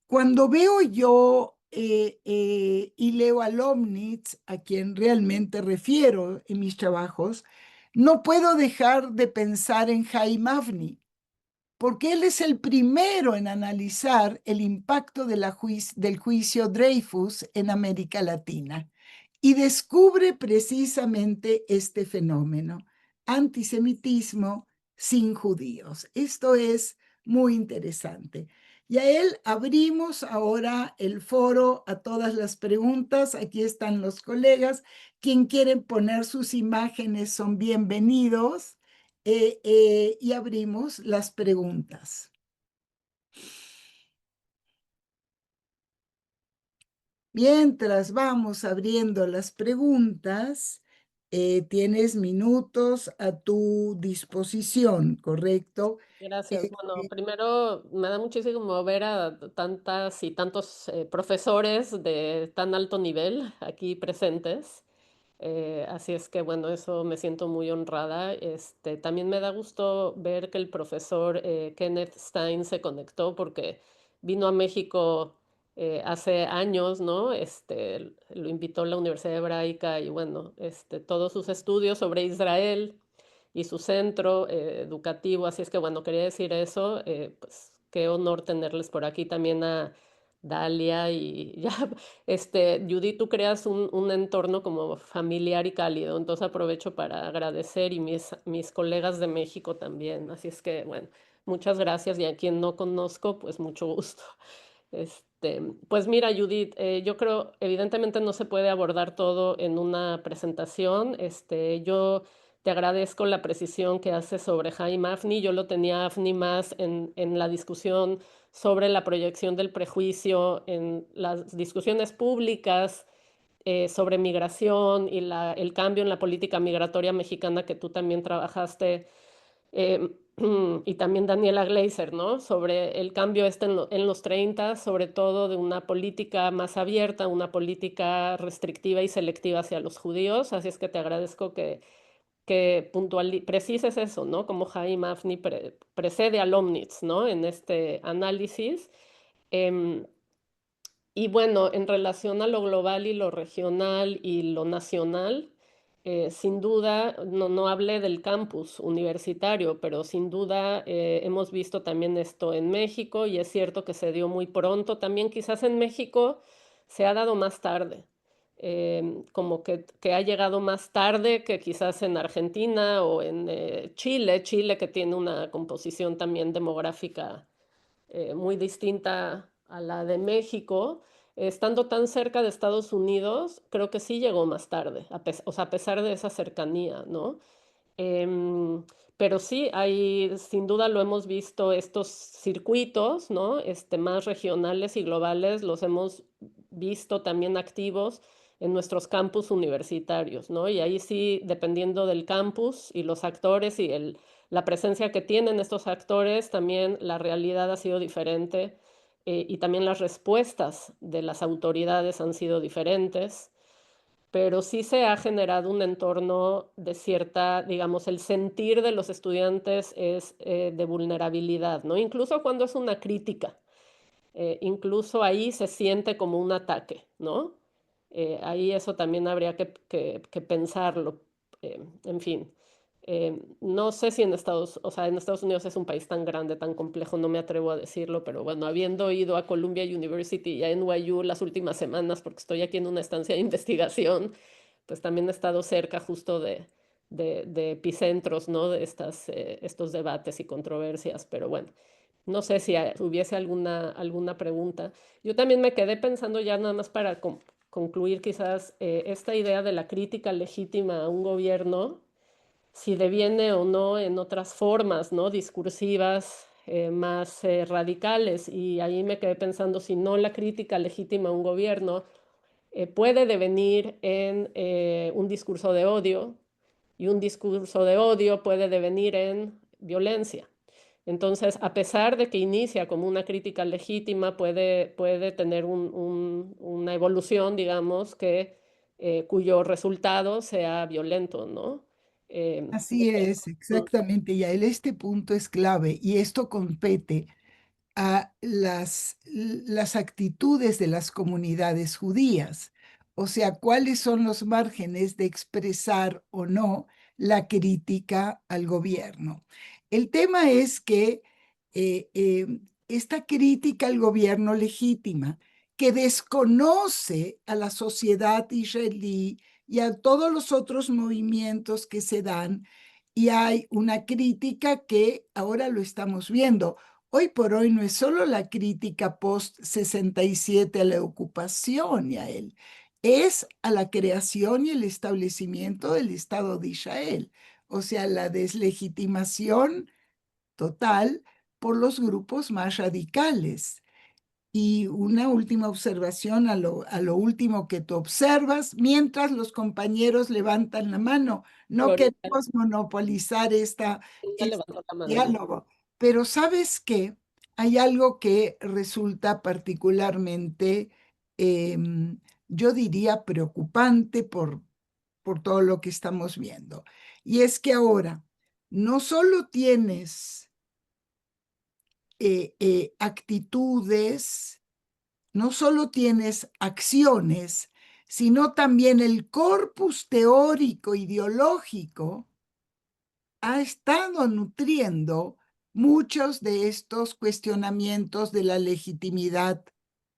cuando veo yo y leo a Lomnitz, a quien realmente refiero en mis trabajos, no puedo dejar de pensar en Jaime Avni, porque él es el primero en analizar el impacto del juicio Dreyfus en América Latina y descubre precisamente este fenómeno, antisemitismo sin judíos. Esto es muy interesante. Y a él abrimos ahora el foro a todas las preguntas. Aquí están los colegas. Quien quiere poner sus imágenes son bienvenidos y abrimos las preguntas. Mientras vamos abriendo las preguntas, tienes minutos a tu disposición, ¿correcto? Gracias. Eh, Bueno, eh, primero me da muchísimo ver a tantas y tantos profesores de tan alto nivel aquí presentes. Así es que bueno, eso me siento muy honrada. También me da gusto ver que el profesor Kenneth Stein se conectó porque vino a México hace años, ¿no? Lo invitó la Universidad Hebraica y bueno, todos sus estudios sobre Israel y su centro educativo. Así es que bueno, quería decir eso. Pues qué honor tenerles por aquí también a Dalia y ya, Judith, tú creas un entorno como familiar y cálido, entonces aprovecho para agradecer y mis colegas de México también. Así es que bueno, muchas gracias y a quien no conozco, pues mucho gusto. Pues mira, Judith, yo creo, evidentemente no se puede abordar todo en una presentación. Yo te agradezco la precisión que haces sobre Jaime Afni. Yo lo tenía Afni más en la discusión sobre la proyección del prejuicio en las discusiones públicas sobre migración y el cambio en la política migratoria mexicana que tú también trabajaste eh, y también Daniela Gleiser, ¿no? Sobre el cambio en los 30, sobre todo de una política más abierta, una política restrictiva y selectiva hacia los judíos. Así es que te agradezco que precises eso, ¿no? Como Jaime Afni precede al Omnitz, ¿no? En este análisis. Em, y bueno, en relación a lo global y lo regional y lo nacional, sin duda, no hablé del campus universitario, pero sin duda hemos visto también esto en México y es cierto que se dio muy pronto. También quizás en México se ha dado más tarde, como que ha llegado más tarde que quizás en Argentina o en Chile que tiene una composición también demográfica muy distinta a la de México, estando tan cerca de Estados Unidos, creo que sí llegó más tarde, o sea, a pesar de esa cercanía, ¿no? Em, pero sí, hay, sin duda lo hemos visto, estos circuitos, ¿no? Más regionales y globales, los hemos visto también activos en nuestros campus universitarios, ¿no? Y ahí sí, dependiendo del campus y los actores y la presencia que tienen estos actores, también la realidad ha sido diferente y también las respuestas de las autoridades han sido diferentes, pero sí se ha generado un entorno de cierta, digamos, el sentir de los estudiantes es de vulnerabilidad, ¿no? Incluso cuando es una crítica, incluso ahí se siente como un ataque, ¿no? Ahí eso también habría que pensarlo. En fin, no sé si o sea, en Estados Unidos es un país tan grande, tan complejo, no me atrevo a decirlo, pero bueno, habiendo ido a Columbia University y a NYU las últimas semanas, porque estoy aquí en una estancia de investigación, pues también he estado cerca justo de epicentros, ¿no? De estos debates y controversias, pero bueno. No sé si hubiese alguna pregunta. Yo también me quedé pensando ya nada más para concluir quizás esta idea de la crítica legítima a un gobierno, si deviene o no en otras formas, ¿no? Discursivas más radicales. Y ahí me quedé pensando si no la crítica legítima a un gobierno puede devenir en un discurso de odio y un discurso de odio puede devenir en violencia. Entonces, a pesar de que inicia como una crítica legítima, puede tener una evolución, digamos, cuyo resultado sea violento, ¿no? Así es, exactamente, Yael. Este punto es clave y esto compete a las actitudes de las comunidades judías, o sea, cuáles son los márgenes de expresar o no la crítica al gobierno. El tema es que esta crítica al gobierno legítima, que desconoce a la sociedad israelí y a todos los otros movimientos que se dan, y hay una crítica que ahora lo estamos viendo. Hoy por hoy no es solo la crítica post-67 a la ocupación y a él, es a la creación y el establecimiento del Estado de Israel, o sea, la deslegitimación total por los grupos más radicales. Y una última observación a lo último que tú observas, mientras los compañeros levantan la mano. No Florita queremos monopolizar este levantó la mano. diálogo, pero ¿sabes qué? Hay algo que resulta particularmente, yo diría, preocupante por todo lo que estamos viendo. Y es que ahora no solo tienes actitudes, no solo tienes acciones, sino también el corpus teórico ideológico ha estado nutriendo muchos de estos cuestionamientos de la legitimidad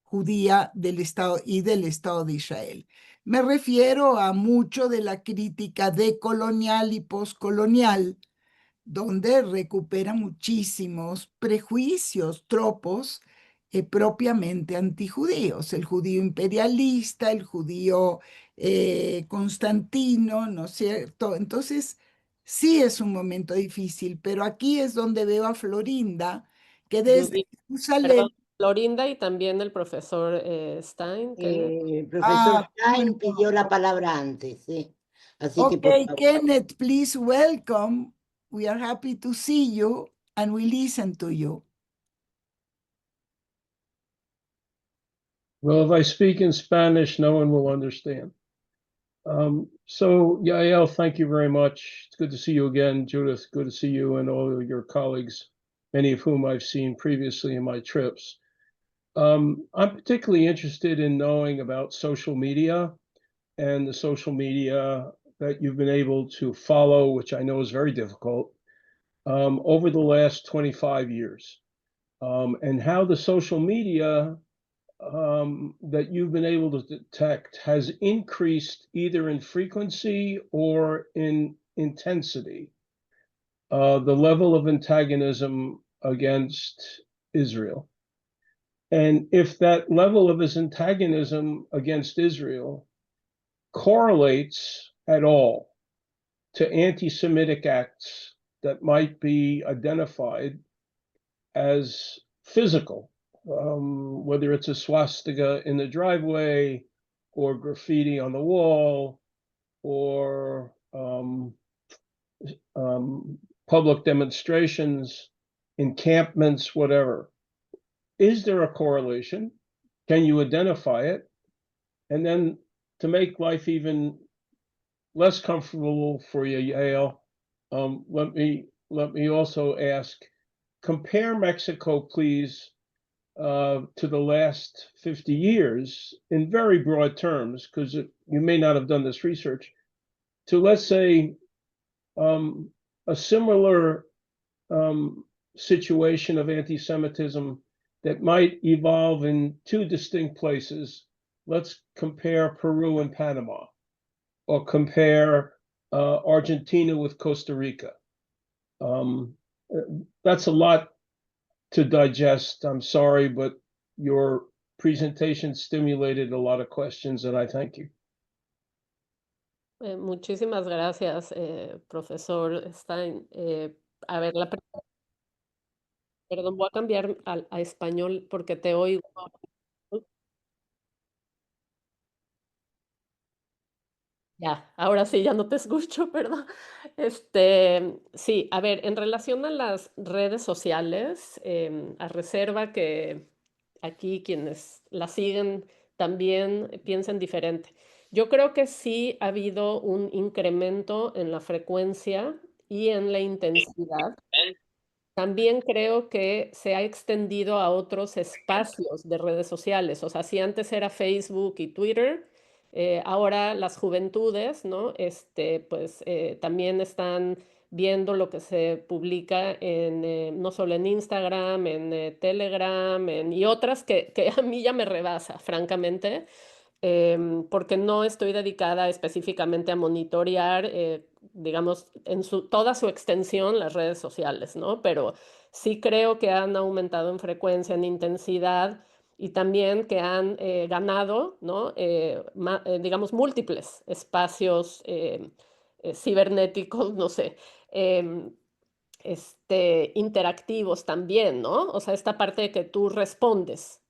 judía del Estado y del Estado de Israel. Me refiero a mucho de la crítica decolonial y poscolonial, donde recupera muchísimos prejuicios, tropos propiamente antijudíos, el judío imperialista, el judío Constantino, ¿no es cierto? Entonces, sí es un momento difícil, pero aquí es donde veo a Florinda, que desde Judith, perdón, Jerusalén, Florinda y también el profesor Stein, Kenneth. El profesor Stein bueno, pidió la palabra antes, sí. Así que por okay, favor. Kenneth, please welcome. We are happy to see you and we listen to you. Well, if I speak in Spanish, no one will understand. So, Yael, thank you very much. It's good to see you again. Judith, good to see you and all of your colleagues, many of whom I've seen previously in my trips. I'm particularly interested in knowing about social media and the social media that you've been able to follow, which I know is very difficult, over the last 25 years, and how the social media that you've been able to detect has increased either in frequency or in intensity, the level of antagonism against Israel. And if that level of his antagonism against Israel correlates at all to anti Semitic acts that might be identified as physical, whether it's a swastika in the driveway or graffiti on the wall or public demonstrations, encampments, whatever. Is there a correlation? Can you identify it? And then to make life even less comfortable for you, Yael, let me also ask, compare Mexico, please, to the last 50 years in very broad terms, because you may not have done this research, to let's say a similar situation of anti-Semitism that might evolve in two distinct places. Let's compare Peru and Panama, or compare Argentina with Costa Rica. That's a lot to digest. I'm sorry, but your presentation stimulated a lot of questions, and I thank you. Muchísimas gracias, profesor Stein. A ver, perdón, voy a cambiar a español porque te oigo. Ya, ahora sí, ya no te escucho, perdón. Sí, a ver, en relación a las redes sociales, a reserva que aquí quienes la siguen también piensen diferente. Yo creo que sí ha habido un incremento en la frecuencia y en la intensidad. También creo que se ha extendido a otros espacios de redes sociales. O sea, si antes era Facebook y Twitter, ahora las juventudes, ¿no? Pues también están viendo lo que se publica no solo en Instagram, en Telegram, y otras que a mí ya me rebasa, francamente, porque no estoy dedicada específicamente a monitorear, digamos, en toda su extensión las redes sociales, ¿no? Pero sí creo que han aumentado en frecuencia, en intensidad y también que han ganado, ¿no? Digamos, múltiples espacios cibernéticos, no sé. em, interactivos también, ¿no? O sea, esta parte de que tú respondes,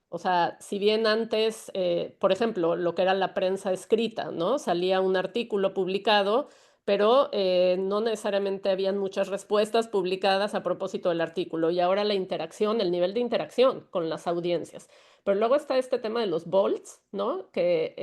O sea, si bien antes, por ejemplo, lo que era la prensa escrita, ¿no? Salía un artículo publicado, pero no necesariamente habían muchas respuestas publicadas a propósito del artículo. Y ahora la interacción, el nivel de interacción con las audiencias. Pero luego está este tema de los bolts, ¿no? Que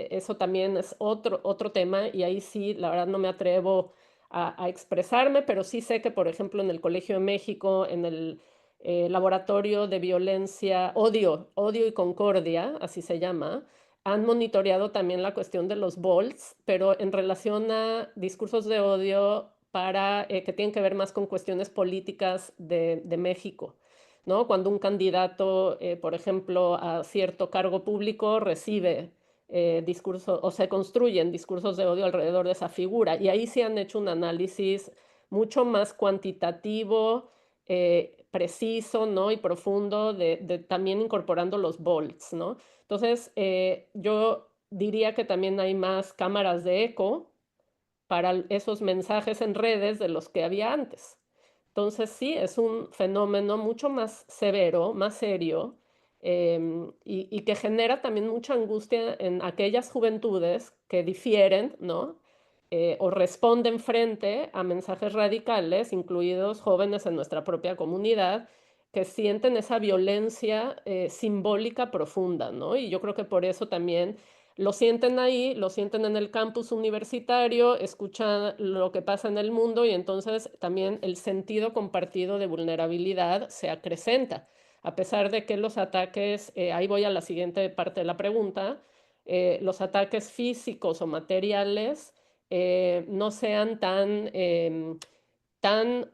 eso también es otro tema y ahí sí, la verdad no me atrevo a expresarme, pero sí sé que, por ejemplo, en el Colegio de México, en el Laboratorio de Violencia, Odio y Concordia, así se llama, han monitoreado también la cuestión de los bolts, pero en relación a discursos de odio que tienen que ver más con cuestiones políticas de México, ¿no? Cuando un candidato, por ejemplo, a cierto cargo público recibe discursos o se construyen discursos de odio alrededor de esa figura. Y ahí sí han hecho un análisis mucho más cuantitativo, preciso, ¿no? Y profundo, también incorporando los bolts, ¿no? Entonces, yo diría que también hay más cámaras de eco para esos mensajes en redes de los que había antes. Entonces, sí, es un fenómeno mucho más severo, más serio, y que genera también mucha angustia en aquellas juventudes que difieren, ¿no? O responden frente a mensajes radicales, incluidos jóvenes en nuestra propia comunidad, que sienten esa violencia simbólica profunda, ¿no? Y yo creo que por eso también lo sienten ahí, lo sienten en el campus universitario, escuchan lo que pasa en el mundo y entonces también el sentido compartido de vulnerabilidad se acrecenta. A pesar de que los ataques, ahí voy a la siguiente parte de la pregunta, los ataques físicos o materiales no sean tan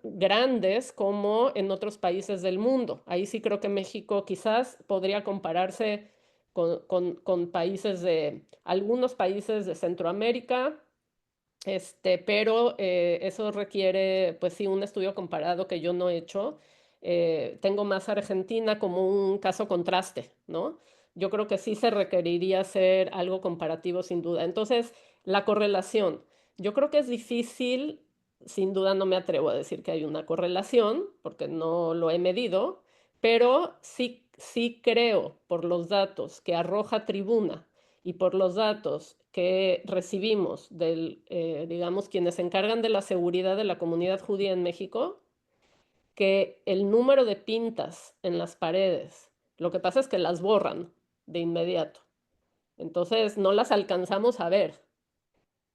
grandes como en otros países del mundo. Ahí sí creo que México quizás podría compararse con algunos países de Centroamérica, pero eso requiere, pues sí, un estudio comparado que yo no he hecho. Tengo más Argentina como un caso contraste, ¿no? Yo creo que sí se requeriría hacer algo comparativo sin duda. Entonces, la correlación. Yo creo que es difícil, sin duda no me atrevo a decir que hay una correlación, porque no lo he medido, pero sí creo por los datos que arroja Tribuna y por los datos que recibimos digamos, quienes se encargan de la seguridad de la comunidad judía en México, que el número de pintas en las paredes, lo que pasa es que las borran de inmediato. Entonces no las alcanzamos a ver,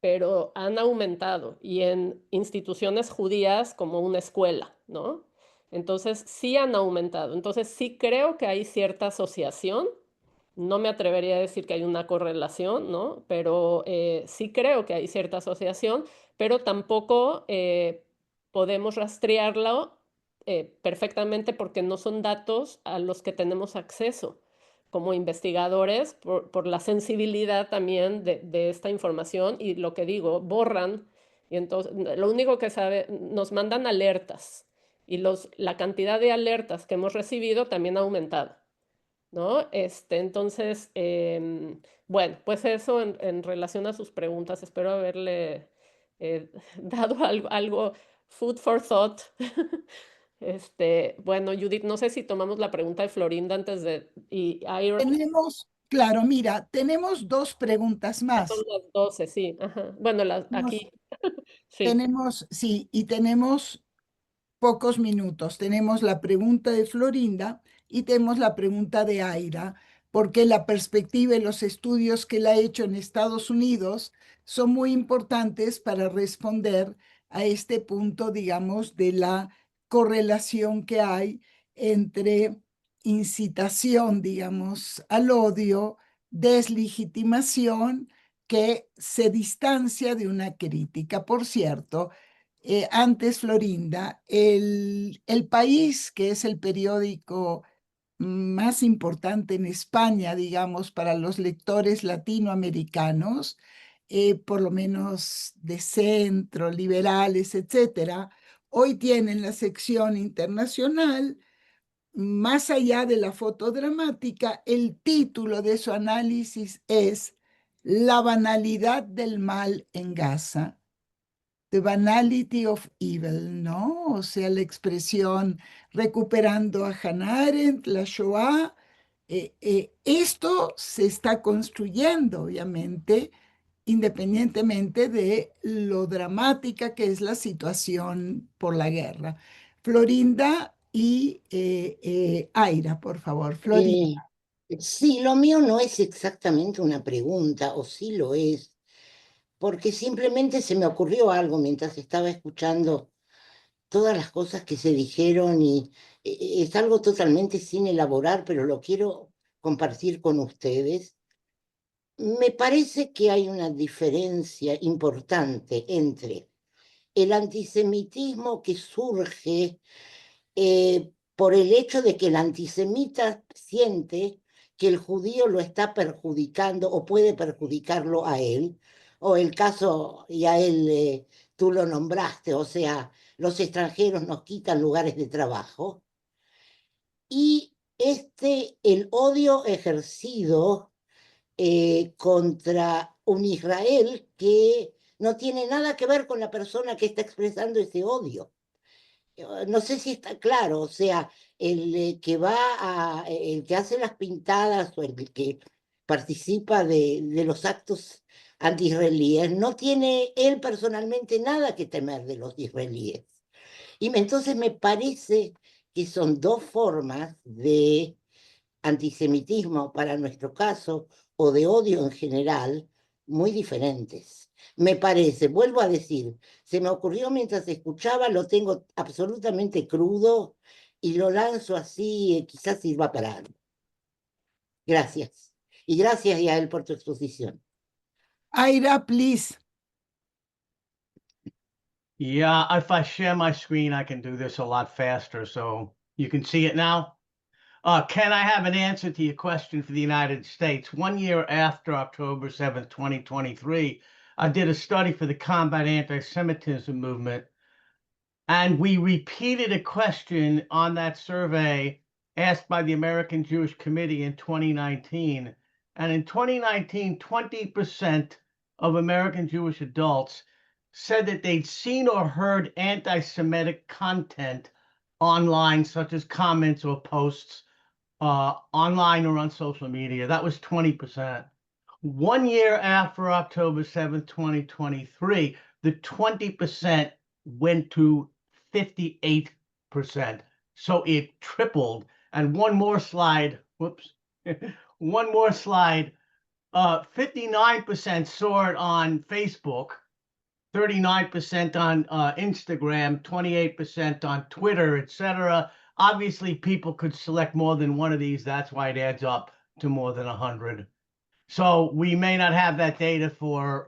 pero han aumentado y en instituciones judías como una escuela, ¿no? Entonces sí han aumentado. Entonces sí creo que hay cierta asociación. No me atrevería a decir que hay una correlación, ¿no? Pero sí creo que hay cierta asociación, pero tampoco podemos rastrearlo perfectamente porque no son datos a los que tenemos acceso como investigadores por la sensibilidad también de esta información y lo que digo, borran y entonces lo único que nos mandan alertas y la cantidad de alertas que hemos recibido también ha aumentado. ¿No? Entonces, bueno, pues eso en relación a sus preguntas, espero haberle dado algo, food for thought. Bueno, Judith, no sé si tomamos la pregunta de Florinda antes y Iron, Claro, mira, tenemos dos preguntas son más. las 12, sí, ajá. Bueno, aquí, sí. Sí, y tenemos pocos minutos. Tenemos la pregunta de Florinda y tenemos la pregunta de Aira, porque la perspectiva y los estudios que él ha hecho en Estados Unidos son muy importantes para responder a este punto, digamos, de la correlación que hay entre incitación, digamos, al odio, deslegitimación, que se distancia de una crítica. Por cierto, antes Florinda, el País, que es el periódico más importante en España, digamos, para los lectores latinoamericanos, por lo menos de centro, liberales, etcétera, hoy tienen la sección internacional. Más allá de la foto dramática, el título de su análisis es La banalidad del mal en Gaza. The Banality of Evil, ¿no? O sea, la expresión recuperando a Hannah Arendt, la Shoah, Esto se está construyendo, obviamente, independientemente de lo dramática que es la situación por la guerra. Florinda y Aira, por favor. Florinda. Sí, lo mío no es exactamente una pregunta, o sí lo es, porque simplemente se me ocurrió algo mientras estaba escuchando todas las cosas que se dijeron y es algo totalmente sin elaborar, pero lo quiero compartir con ustedes. Me parece que hay una diferencia importante entre el antisemitismo que surge por el hecho de que el antisemita siente que el judío lo está perjudicando o puede perjudicarlo a él, o el caso, y a él tú lo nombraste, o sea, los extranjeros nos quitan lugares de trabajo, y el odio ejercido contra un Israel que no tiene nada que ver con la persona que está expresando ese odio. No sé si está claro, o sea, el que hace las pintadas o el que participa de los actos anti-israelíes no tiene él personalmente nada que temer de los israelíes. Entonces me parece que son dos formas de antisemitismo para nuestro caso o de odio en general muy diferentes. Me parece, vuelvo a decir, se me ocurrió mientras escuchaba, lo tengo absolutamente crudo y lo lanzo así, quizás sirva para algo. Gracias. Y gracias, Yael, por tu exposición. Aira, please. Yeah, if I share my screen, I can do this a lot faster, so you can see it now. Ken, I have an answer to your question for the United States. 1 year after October 7th, 2023, I did a study for the Combat Anti-Semitism movement, and we repeated a question on that survey asked by the American Jewish Committee in 2019. And in 2019, 20% of American Jewish adults said that they'd seen or heard anti-Semitic content online, such as comments or posts online or on social media. That was 20%. 1 year after October 7th, 2023, the 20% went to 58%. So it tripled. And one more slide, whoops, one more slide. 59% saw it on Facebook, 39% on Instagram, 28% on Twitter, etc. Obviously, people could select more than one of these. That's why it adds up to more than 100. So we may not have that data for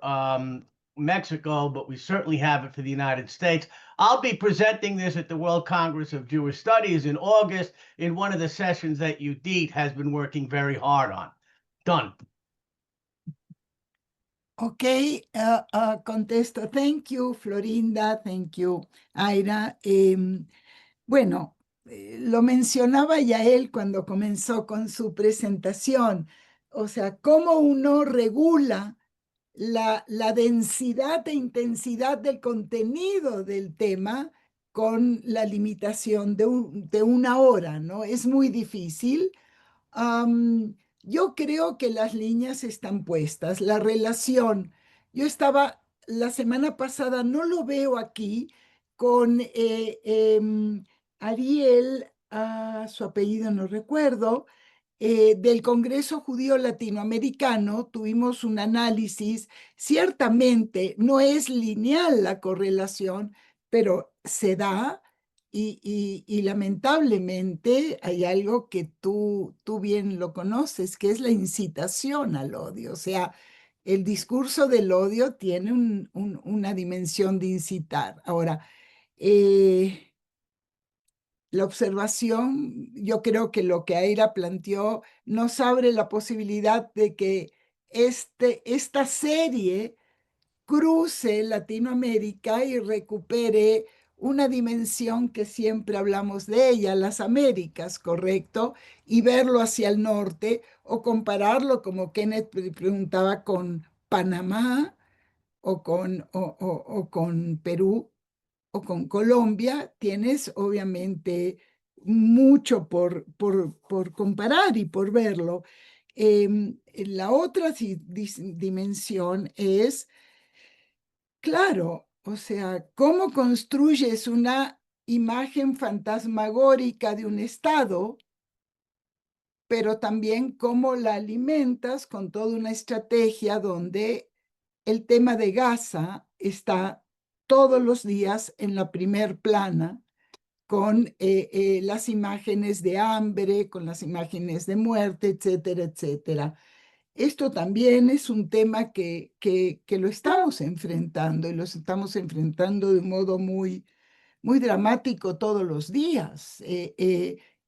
Mexico, but we certainly have it for the United States. I'll be presenting this at the World Congress of Jewish Studies in August in one of the sessions that Judith has been working very hard on. Done. Ok, contesto. Thank you, Florinda. Thank you, Aira. Bueno, lo mencionaba ya él cuando comenzó con su presentación. O sea, cómo uno regula la densidad e intensidad del contenido del tema con la limitación de una hora, ¿no? Es muy difícil. Yo creo que las líneas están puestas, la relación. Yo estaba la semana pasada, no lo veo aquí, con Ariel, su apellido no recuerdo, del Congreso Judío Latinoamericano. Tuvimos un análisis. Ciertamente no es lineal la correlación, pero se da. Y lamentablemente hay algo que tú bien lo conoces, que es la incitación al odio. O sea, el discurso del odio tiene una dimensión de incitar. Ahora, la observación, yo creo que lo que Aira planteó nos abre la posibilidad de que esta serie cruce Latinoamérica y recupere una dimensión que siempre hablamos de ella, las Américas, ¿correcto? Y verlo hacia el norte o compararlo, como Kenneth preguntaba, con Panamá o con Perú o con Colombia. Tienes obviamente mucho por comparar y por verlo. La otra dimensión es, claro, o sea, cómo construyes una imagen fantasmagórica de un Estado, pero también cómo la alimentas con toda una estrategia donde el tema de Gaza está todos los días en la primer plana, con las imágenes de hambre, con las imágenes de muerte, etcétera, etcétera. Esto también es un tema que lo estamos enfrentando, y lo estamos enfrentando de un modo muy, muy dramático todos los días.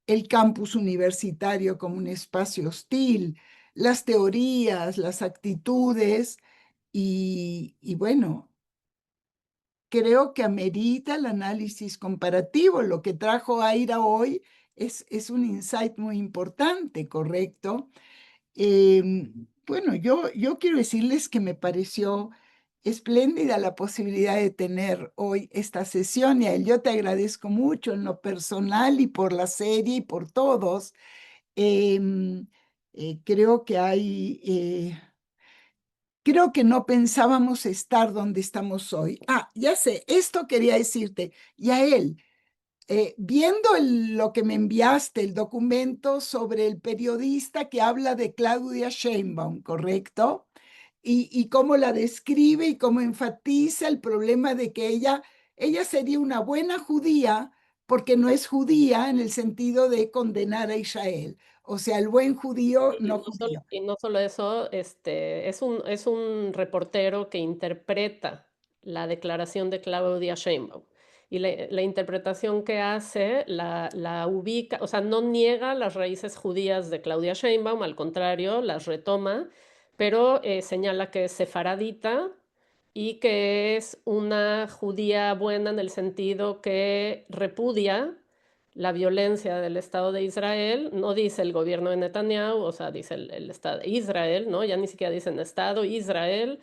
El campus universitario como un espacio hostil, las teorías, las actitudes, y bueno, creo que amerita el análisis comparativo. Lo que trajo Aira hoy es un insight muy importante, ¿correcto? Bueno, yo quiero decirles que me pareció espléndida la posibilidad de tener hoy esta sesión, y a él yo te agradezco mucho en lo personal y por la serie y por todos. Em, creo que creo que no pensábamos estar donde estamos hoy. Ah, ya sé, esto quería decirte. Y a él, viendo lo que me enviaste, el documento sobre el periodista que habla de Claudia Sheinbaum, ¿correcto? Y cómo la describe y cómo enfatiza el problema de que ella sería una buena judía porque no es judía en el sentido de condenar a Israel. O sea, el buen judío Y no no solo, judío. y no solo eso, es un reportero que interpreta la declaración de Claudia Sheinbaum. Y la interpretación que hace la ubica, o sea, no niega las raíces judías de Claudia Sheinbaum, al contrario, las retoma, pero señala que es sefaradita y que es una judía buena en el sentido que repudia la violencia del Estado de Israel. No dice el gobierno de Netanyahu, o sea, dice el Estado de Israel, ¿no? Ya ni siquiera dicen Estado, Israel,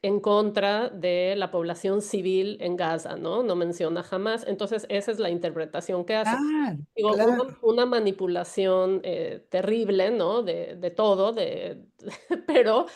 en contra de la población civil en Gaza, ¿no? No menciona jamás. Entonces, esa es la interpretación que hace. Claro, Digo, claro. una manipulación terrible, ¿no? De todo, pero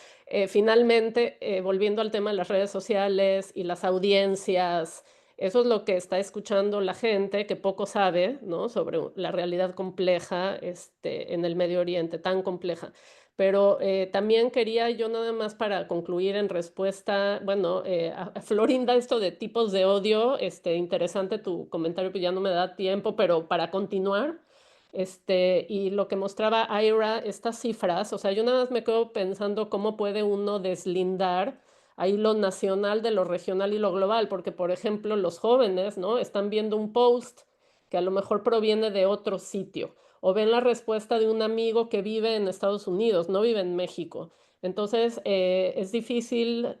finalmente, volviendo al tema de las redes sociales y las audiencias, eso es lo que está escuchando la gente que poco sabe, ¿no? Sobre la realidad compleja en el Medio Oriente, tan compleja. Pero también quería yo nada más para concluir en respuesta, bueno, a Florinda, esto de tipos de odio, interesante tu comentario, que ya no me da tiempo, pero para continuar, y lo que mostraba Ira, estas cifras, o sea, yo nada más me quedo pensando cómo puede uno deslindar ahí lo nacional de lo regional y lo global, porque por ejemplo los jóvenes, ¿no? Están viendo un post que a lo mejor proviene de otro sitio, o ven la respuesta de un amigo que vive en Estados Unidos, no vive en México. Entonces es difícil,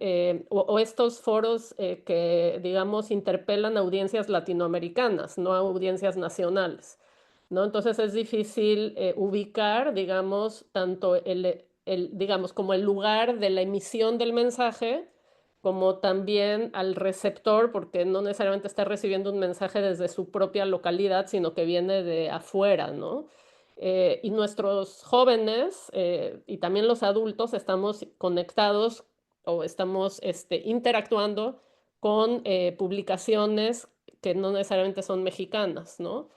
o estos foros que, digamos, interpelan a audiencias latinoamericanas, no a audiencias nacionales, ¿no? Entonces es difícil ubicar, digamos, tanto digamos, como el lugar de la emisión del mensaje, como también al receptor, porque no necesariamente está recibiendo un mensaje desde su propia localidad, sino que viene de afuera, ¿no? Y nuestros jóvenes y también los adultos estamos conectados o estamos interactuando con publicaciones que no necesariamente son mexicanas, ¿no?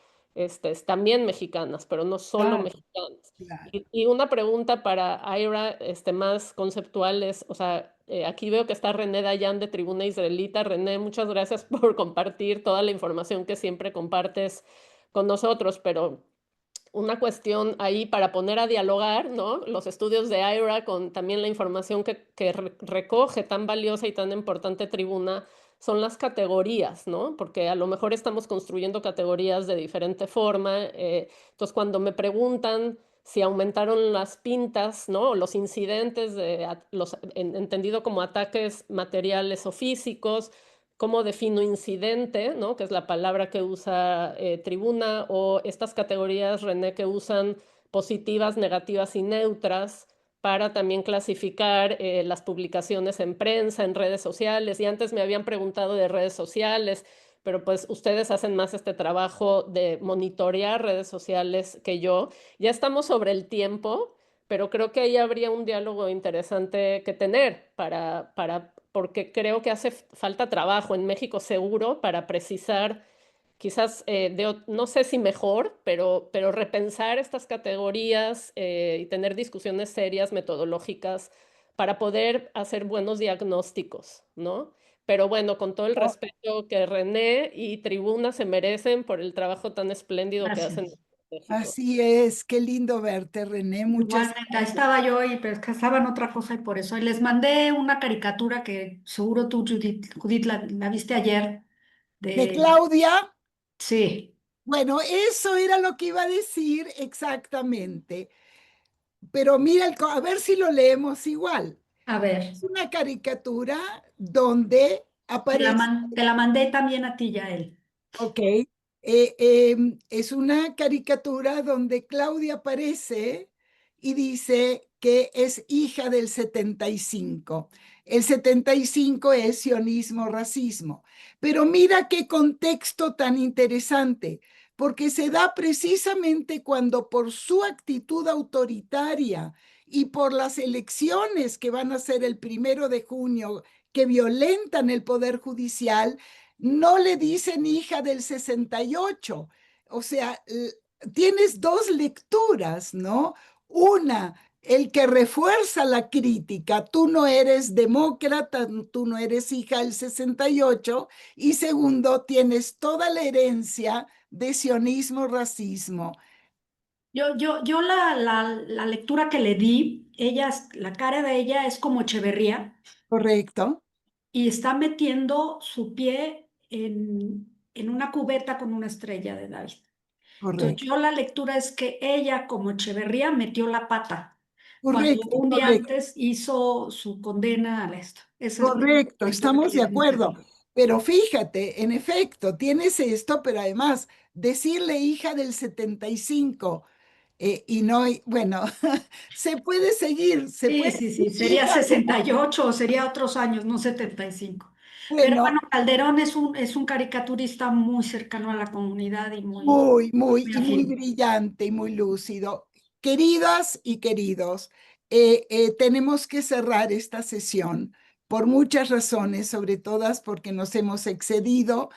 También mexicanas, pero no solo Claro, mexicanas. claro. Y una pregunta para Ira, más conceptual es, o sea, aquí veo que está René Dayan de Tribuna Israelita. René, muchas gracias por compartir toda la información que siempre compartes con nosotros, pero una cuestión ahí para poner a dialogar, ¿no? Los estudios de Ira con también la información que recoge tan valiosa y tan importante Tribuna son las categorías, ¿no? Porque a lo mejor estamos construyendo categorías de diferente forma. Entonces, cuando me preguntan si aumentaron las pintas, ¿no? Los incidentes, entendido como ataques materiales o físicos, cómo defino incidente, ¿no? Que es la palabra que usa Tribuna, o estas categorías, René, que usan positivas, negativas y neutras para también clasificar las publicaciones en prensa, en redes sociales. Y antes me habían preguntado de redes sociales, pero pues ustedes hacen más este trabajo de monitorear redes sociales que yo. Ya estamos sobre el tiempo, pero creo que ahí habría un diálogo interesante que tener porque creo que hace falta trabajo en México seguro para precisar, quizás, no sé si mejor, pero repensar estas categorías y tener discusiones serias, metodológicas, para poder hacer buenos diagnósticos, ¿no? Pero bueno, con todo el Oh, respeto que René y Tribuna se merecen por el trabajo tan espléndido que hacen Gracias. en México. así es, qué lindo verte, René. Muchas Igualmente, ahí gracias. estaba yo y pero es que estaba en otra cosa y por eso. Y les mandé una caricatura que seguro tú, Judith, la viste ayer. De De, Claudia, sí, bueno, eso era lo que iba a decir exactamente. Pero mira, a ver si lo leemos igual. a ver, Es una caricatura donde aparece. te la mandé también a ti, Yael. Ok. Es una caricatura donde Claudia aparece y dice que es hija del 75. El 75 es sionismo, racismo. Pero mira qué contexto tan interesante, porque se da precisamente cuando por su actitud autoritaria y por las elecciones que van a ser el 1 de junio, que violentan el poder judicial, no le dicen hija del 68. O sea, tienes dos lecturas, ¿no? Una, el que refuerza la crítica, tú no eres demócrata, tú no eres hija del 68, y segundo, tienes toda la herencia de sionismo, racismo. Yo la lectura que le di, la cara de ella es como Echeverría ¿Correcto? y está metiendo su pie en una cubeta con una estrella de David. Entonces, Correcto. yo la lectura es que ella, como Echeverría, metió la pata cuando Correcto, un día correcto. antes hizo su condena al esto. Esa es la Correcto, lectura que estamos yo de tengo que acuerdo. hacer. Pero fíjate, en efecto, tienes esto, pero además decirle hija del 75 y no, bueno, se puede seguir, se Sí, puede sí, decir sí, sería hija, 68 o sería otros años, no 75. Pero bueno, bueno, Calderón es un caricaturista muy cercano a la comunidad y muy, muy, muy y muy afín. brillante y muy lúcido. Queridas y queridos, tenemos que cerrar esta sesión por muchas razones, sobre todas porque nos hemos excedido.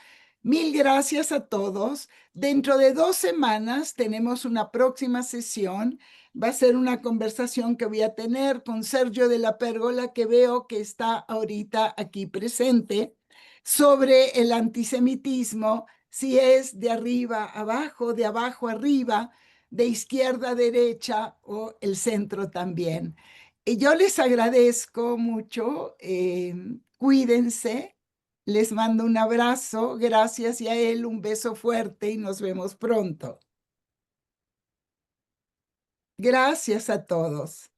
Mil gracias a todos. Dentro de 2 semanas tenemos una próxima sesión. Va a ser una conversación que voy a tener con Sergio de la Pérgola, que veo que está ahorita aquí presente, sobre el antisemitismo, si es de arriba a abajo, de abajo a arriba, de izquierda a derecha o el centro también. Y yo les agradezco mucho, cuídense, les mando un abrazo, gracias y a él un beso fuerte y nos vemos pronto. Gracias a todos.